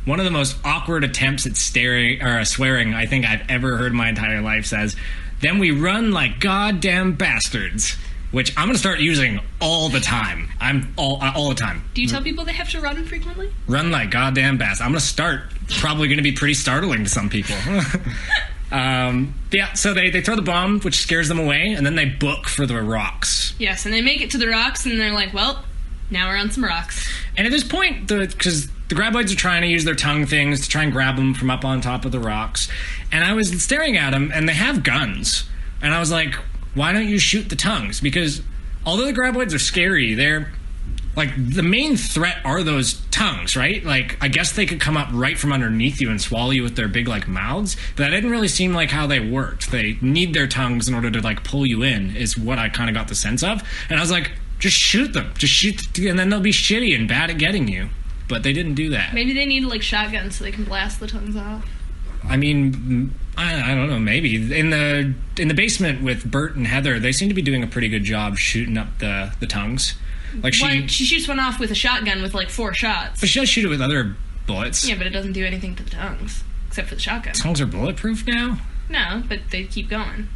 one of the most awkward attempts at swearing I think I've ever heard in my entire life says, then we run like goddamn bastards. Which I'm going to start using all the time. All the time. Do you tell people they have to run frequently? Run like goddamn bastards. I'm going to start. Probably going to be pretty startling to some people. Yeah, so they throw the bomb, which scares them away, and then they book for the rocks. Yes, and they make it to the rocks, and they're like, well, now we're on some rocks. And at this point, because the graboids are trying to use their tongue things to try and grab them from up on top of the rocks, and I was staring at them, and they have guns. And I was like, why don't you shoot the tongues? Because although the graboids are scary, they're, like, the main threat are those tongues, right? Like, I guess they could come up right from underneath you and swallow you with their big, like, mouths. But that didn't really seem like how they worked. They need their tongues in order to, like, pull you in, is what I kind of got the sense of. And I was like, just shoot them. Just shoot, and then they'll be shitty and bad at getting you. But they didn't do that. Maybe they need, like, shotguns so they can blast the tongues off. I mean, I don't know, maybe. In the basement with Bert and Heather, they seem to be doing a pretty good job shooting up the tongues. Like she shoots one off with a shotgun with like 4 shots. But she does shoot it with other bullets. Yeah, but it doesn't do anything to the tongues, except for the shotgun. Tongues are bulletproof now? No, but they keep going.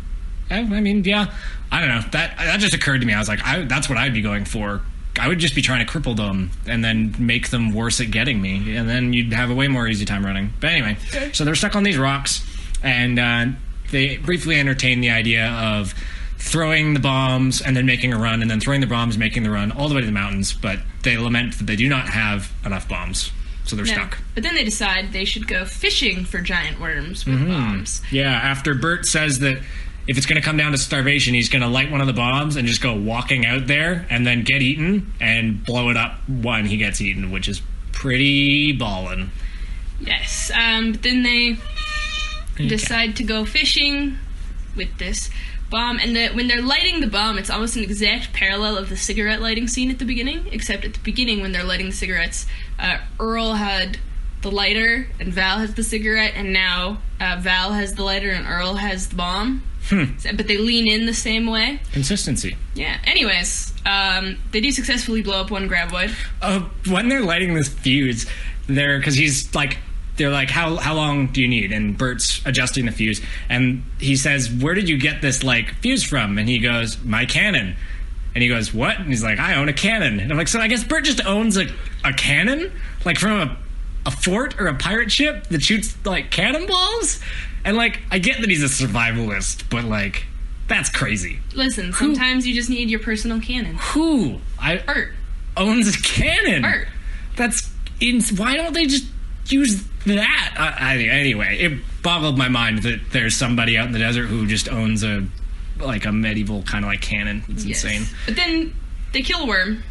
I mean, yeah. I don't know. That just occurred to me. I was like, that's what I'd be going for. I would just be trying to cripple them and then make them worse at getting me, and then you'd have a way more easy time running. But anyway, so they're stuck on these rocks, and they briefly entertain the idea of throwing the bombs and then making a run, and then throwing the bombs, making the run all the way to the mountains, but they lament that they do not have enough bombs, so they're stuck. But then they decide they should go fishing for giant worms with bombs. Yeah, after Bert says that if it's going to come down to starvation, he's going to light one of the bombs and just go walking out there and then get eaten and blow it up when he gets eaten, which is pretty ballin'. Yes. But then they decide to go fishing with this bomb. And when they're lighting the bomb, it's almost an exact parallel of the cigarette lighting scene at the beginning, except at the beginning when they're lighting the cigarettes, Earl had the lighter and Val has the cigarette, and now Val has the lighter and Earl has the bomb. But they lean in the same way. Consistency. Yeah. Anyways, they do successfully blow up one graboid. When they're lighting this fuse, because he's like, they're like, how long do you need? And Bert's adjusting the fuse, and he says, where did you get this like fuse from? And he goes, my cannon. And he goes, what? And he's like, I own a cannon. And I'm like, so I guess Bert just owns a cannon, like from a fort or a pirate ship that shoots like cannonballs. And like, I get that he's a survivalist, but like, that's crazy. Listen, sometimes you just need your personal cannon. Bert owns a cannon. Bert. Why don't they just use that? Anyway, it boggled my mind that there's somebody out in the desert who just owns a medieval kind of like cannon. It's insane. But then they kill a worm.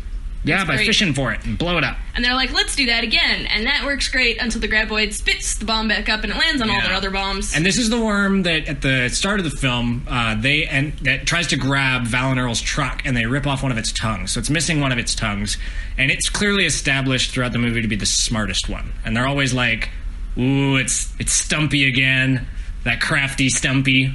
Yeah, by fishing for it and blow it up. And they're like, let's do that again. And that works great until the graboid spits the bomb back up and it lands on all their other bombs. And this is the worm that at the start of the film, that tries to grab Val and Earl's truck, and they rip off one of its tongues. So it's missing one of its tongues. And it's clearly established throughout the movie to be the smartest one. And they're always like, ooh, it's Stumpy again. That crafty Stumpy.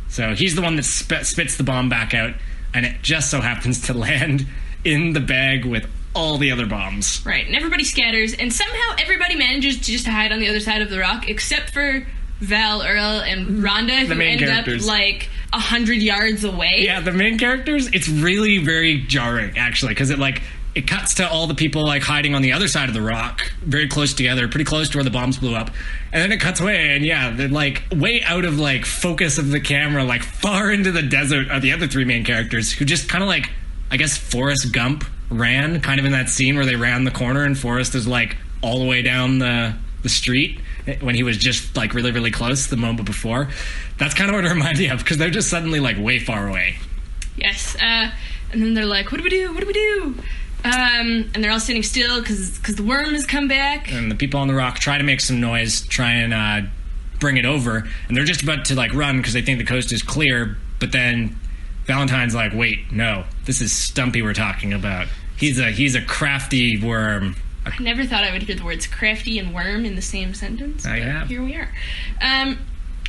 So he's the one that spits the bomb back out, and it just so happens to land in the bag with all the other bombs. Right, and everybody scatters, and somehow everybody manages to just hide on the other side of the rock, except for Val, Earl, and Rhonda, who end up like 100 yards away. Yeah, the main characters, it's really very jarring, actually, because it cuts to all the people like hiding on the other side of the rock, very close together, pretty close to where the bombs blew up. And then it cuts away, and they're like way out of like focus of the camera, like far into the desert are the other three main characters who just kind of like, I guess Forrest Gump ran kind of in that scene where they ran the corner and Forrest is like all the way down the street when he was just like really, really close the moment before. That's kind of what it reminded me of, because they're just suddenly like way far away. Yes. And then they're like, what do we do? What do we do? And they're all standing still because the worm has come back. And the people on the rock try to make some noise, try and bring it over. And they're just about to like run because they think the coast is clear. But then Valentine's like, wait, no, this is Stumpy we're talking about. He's a crafty worm. I never thought I would hear the words crafty and worm in the same sentence. I have. Here we are.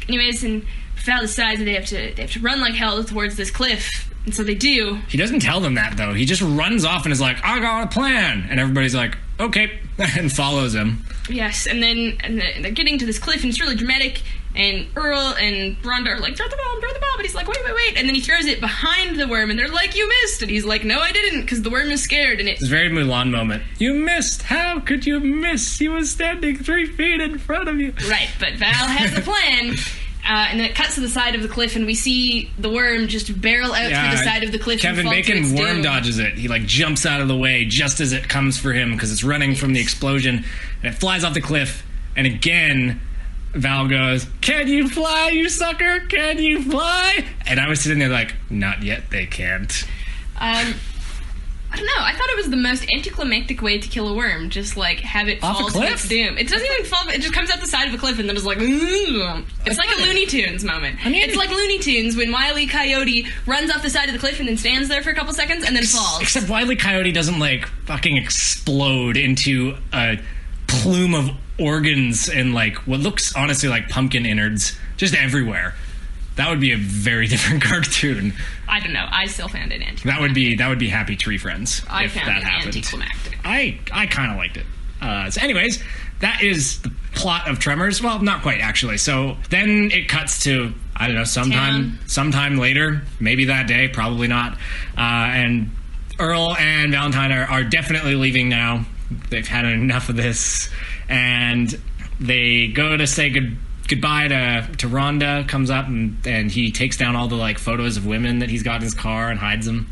Anyways, and Val decides that they have to run like hell towards this cliff. And so they do. He doesn't tell them that, though. He just runs off and is like, I got a plan. And everybody's like, okay, and follows him. Yes, and they're getting to this cliff, and it's really dramatic. And Earl and Rhonda are like, throw the bomb. And he's like, wait. And then he throws it behind the worm, and they're like, you missed. And he's like, no, I didn't, because the worm is scared. And it's a very Mulan moment. You missed. How could you miss? He was standing 3 feet in front of you. Right, but Val has a plan. And then it cuts to the side of the cliff, and we see the worm just barrel out through the side of the cliff. Kevin and fall Bacon to its worm doom. dodges it. He like jumps out of the way just as it comes for him because it's running from the explosion, and it flies off the cliff. And again, Val goes, "Can you fly, you sucker? Can you fly?" And I was sitting there like, "Not yet. They can't." I don't know. I thought it was the most anticlimactic way to kill a worm. Just like have it off fall a to cliff? its doom. It doesn't even fall. It just comes out the side of a cliff and then is like, ooh. It's like a Looney Tunes moment. It's like Looney Tunes when Wile E. Coyote runs off the side of the cliff and then stands there for a couple seconds and then falls. Except Wile E. Coyote doesn't like fucking explode into a plume of organs and like what looks honestly like pumpkin innards just everywhere. That would be a very different cartoon. I don't know. I still found it anticlimactic. That would be Happy Tree Friends. I if found that it happened. anticlimactic. I kind of liked it. So anyways, that is the plot of Tremors. Well, not quite actually. So then it cuts to, I don't know, sometime later, maybe that day, probably not. And Earl and Valentine are definitely leaving now. They've had enough of this, and they go to say goodbye to Rhonda. Comes up and he takes down all the like photos of women that he's got in his car and hides them.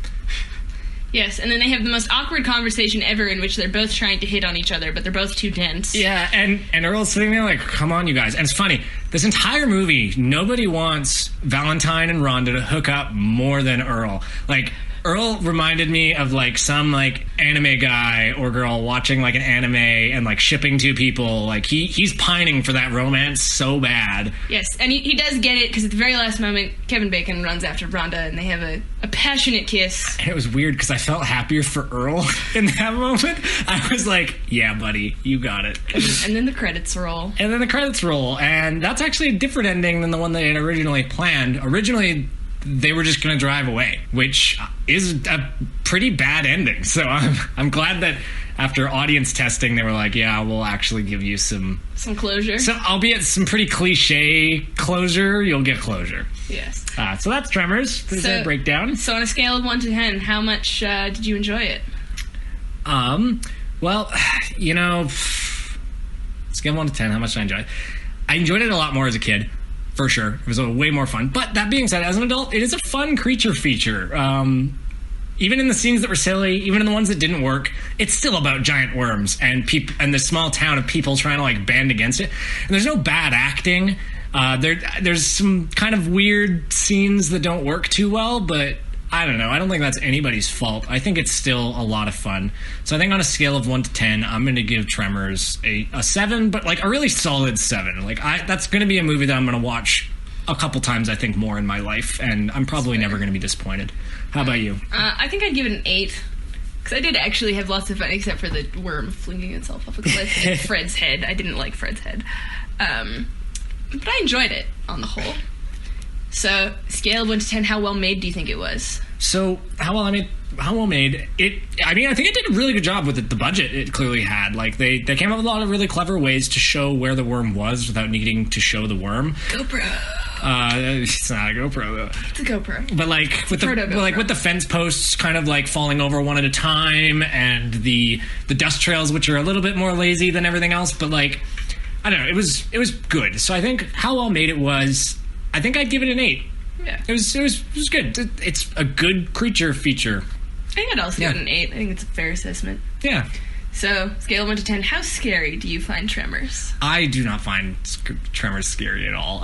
Yes, and then they have the most awkward conversation ever in which they're both trying to hit on each other, but they're both too dense. Yeah, and Earl's sitting there like, come on, you guys. And it's funny, this entire movie, nobody wants Valentine and Rhonda to hook up more than Earl. Like, Earl reminded me of like some like anime guy or girl watching like an anime and like shipping two people. Like he's pining for that romance so bad. Yes, and he does get it because at the very last moment, Kevin Bacon runs after Rhonda and they have a passionate kiss. And it was weird because I felt happier for Earl in that moment. I was like, yeah, buddy, you got it. And then the credits roll. And that's actually a different ending than the one they had originally planned. Originally, they were just going to drive away, which is a pretty bad ending. So I'm glad that after audience testing, they were like, yeah, we'll actually give you some closure. So, albeit some pretty cliche closure, you'll get closure. Yes. So that's Tremors. There's that breakdown. So on a scale of 1 to 10, how much did you enjoy it? Well, you know, scale of 1 to 10, how much did I enjoy it? I enjoyed it a lot more as a kid. For sure. It was way more fun. But that being said, as an adult, it is a fun creature feature. Even in the scenes that were silly, even in the ones that didn't work, it's still about giant worms and and the small town of people trying to like band against it. And there's no bad acting. There's some kind of weird scenes that don't work too well, but I don't know. I don't think that's anybody's fault. I think it's still a lot of fun. So I think on a scale of 1 to 10, I'm going to give Tremors a 7, but like a really solid 7. Like that's going to be a movie that I'm going to watch a couple times, I think, more in my life, and I'm probably never going to be disappointed. How about you? I think I'd give it an 8. Because I did actually have lots of fun, except for the worm flinging itself off a cliff and Fred's head. I didn't like Fred's head. But I enjoyed it on the whole. So, scale of 1 to 10, how well made do you think it was? So, how well made it? I mean, I think it did a really good job with the budget it clearly had. Like, they came up with a lot of really clever ways to show where the worm was without needing to show the worm. GoPro. It's not a GoPro though. It's a GoPro. But like with the fence posts kind of like falling over one at a time, and the dust trails, which are a little bit more lazy than everything else. But like, I don't know, it was good. So I think how well made it was. I think I'd give it an 8. Yeah, it was good. It's a good creature feature. I think I'd also give it an 8. I think it's a fair assessment. Yeah. So, scale of 1 to 10, how scary do you find Tremors? I do not find Tremors scary at all.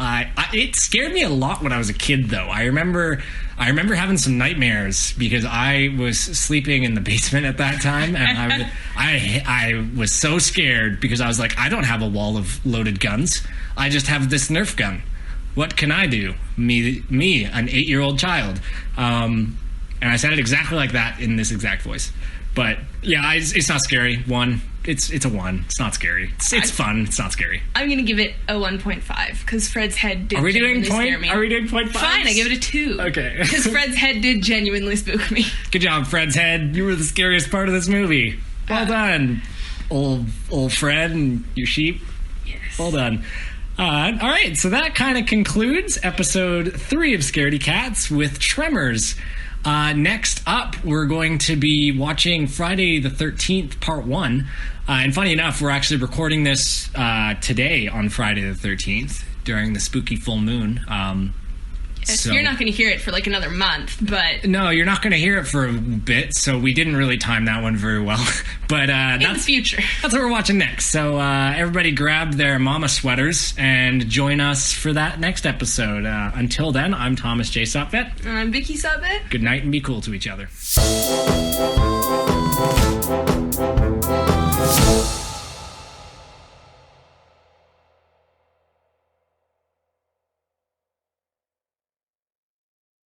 It scared me a lot when I was a kid, though. I remember having some nightmares because I was sleeping in the basement at that time, and I was so scared because I was like, I don't have a wall of loaded guns. I just have this Nerf gun. What can I do? Me, an 8-year-old child. And I said it exactly like that in this exact voice. But yeah, it's not scary. It's a 1. It's not scary. It's fun. It's not scary. I'm gonna give it a 1.5 because Fred's head did. Are we doing scare me. Are we doing 0.5? Fine, I give it a 2. Okay. Because Fred's head did genuinely spook me. Good job, Fred's head. You were the scariest part of this movie. Well done, old Fred and your sheep. Yes. Well done. All right, so that kind of concludes episode 3 of Scaredy Cats with Tremors. Next up, we're going to be watching Friday the 13th, Part 1. And funny enough, we're actually recording this today on Friday the 13th during the spooky full moon. So you're not going to hear it for like another month, but... No, you're not going to hear it for a bit, so we didn't really time that one very well. But in the future. That's what we're watching next. So everybody grab their mama sweaters and join us for that next episode. Until then, I'm Thomas J. Sopvet. And I'm Vicky Sopvet. Good night and be cool to each other.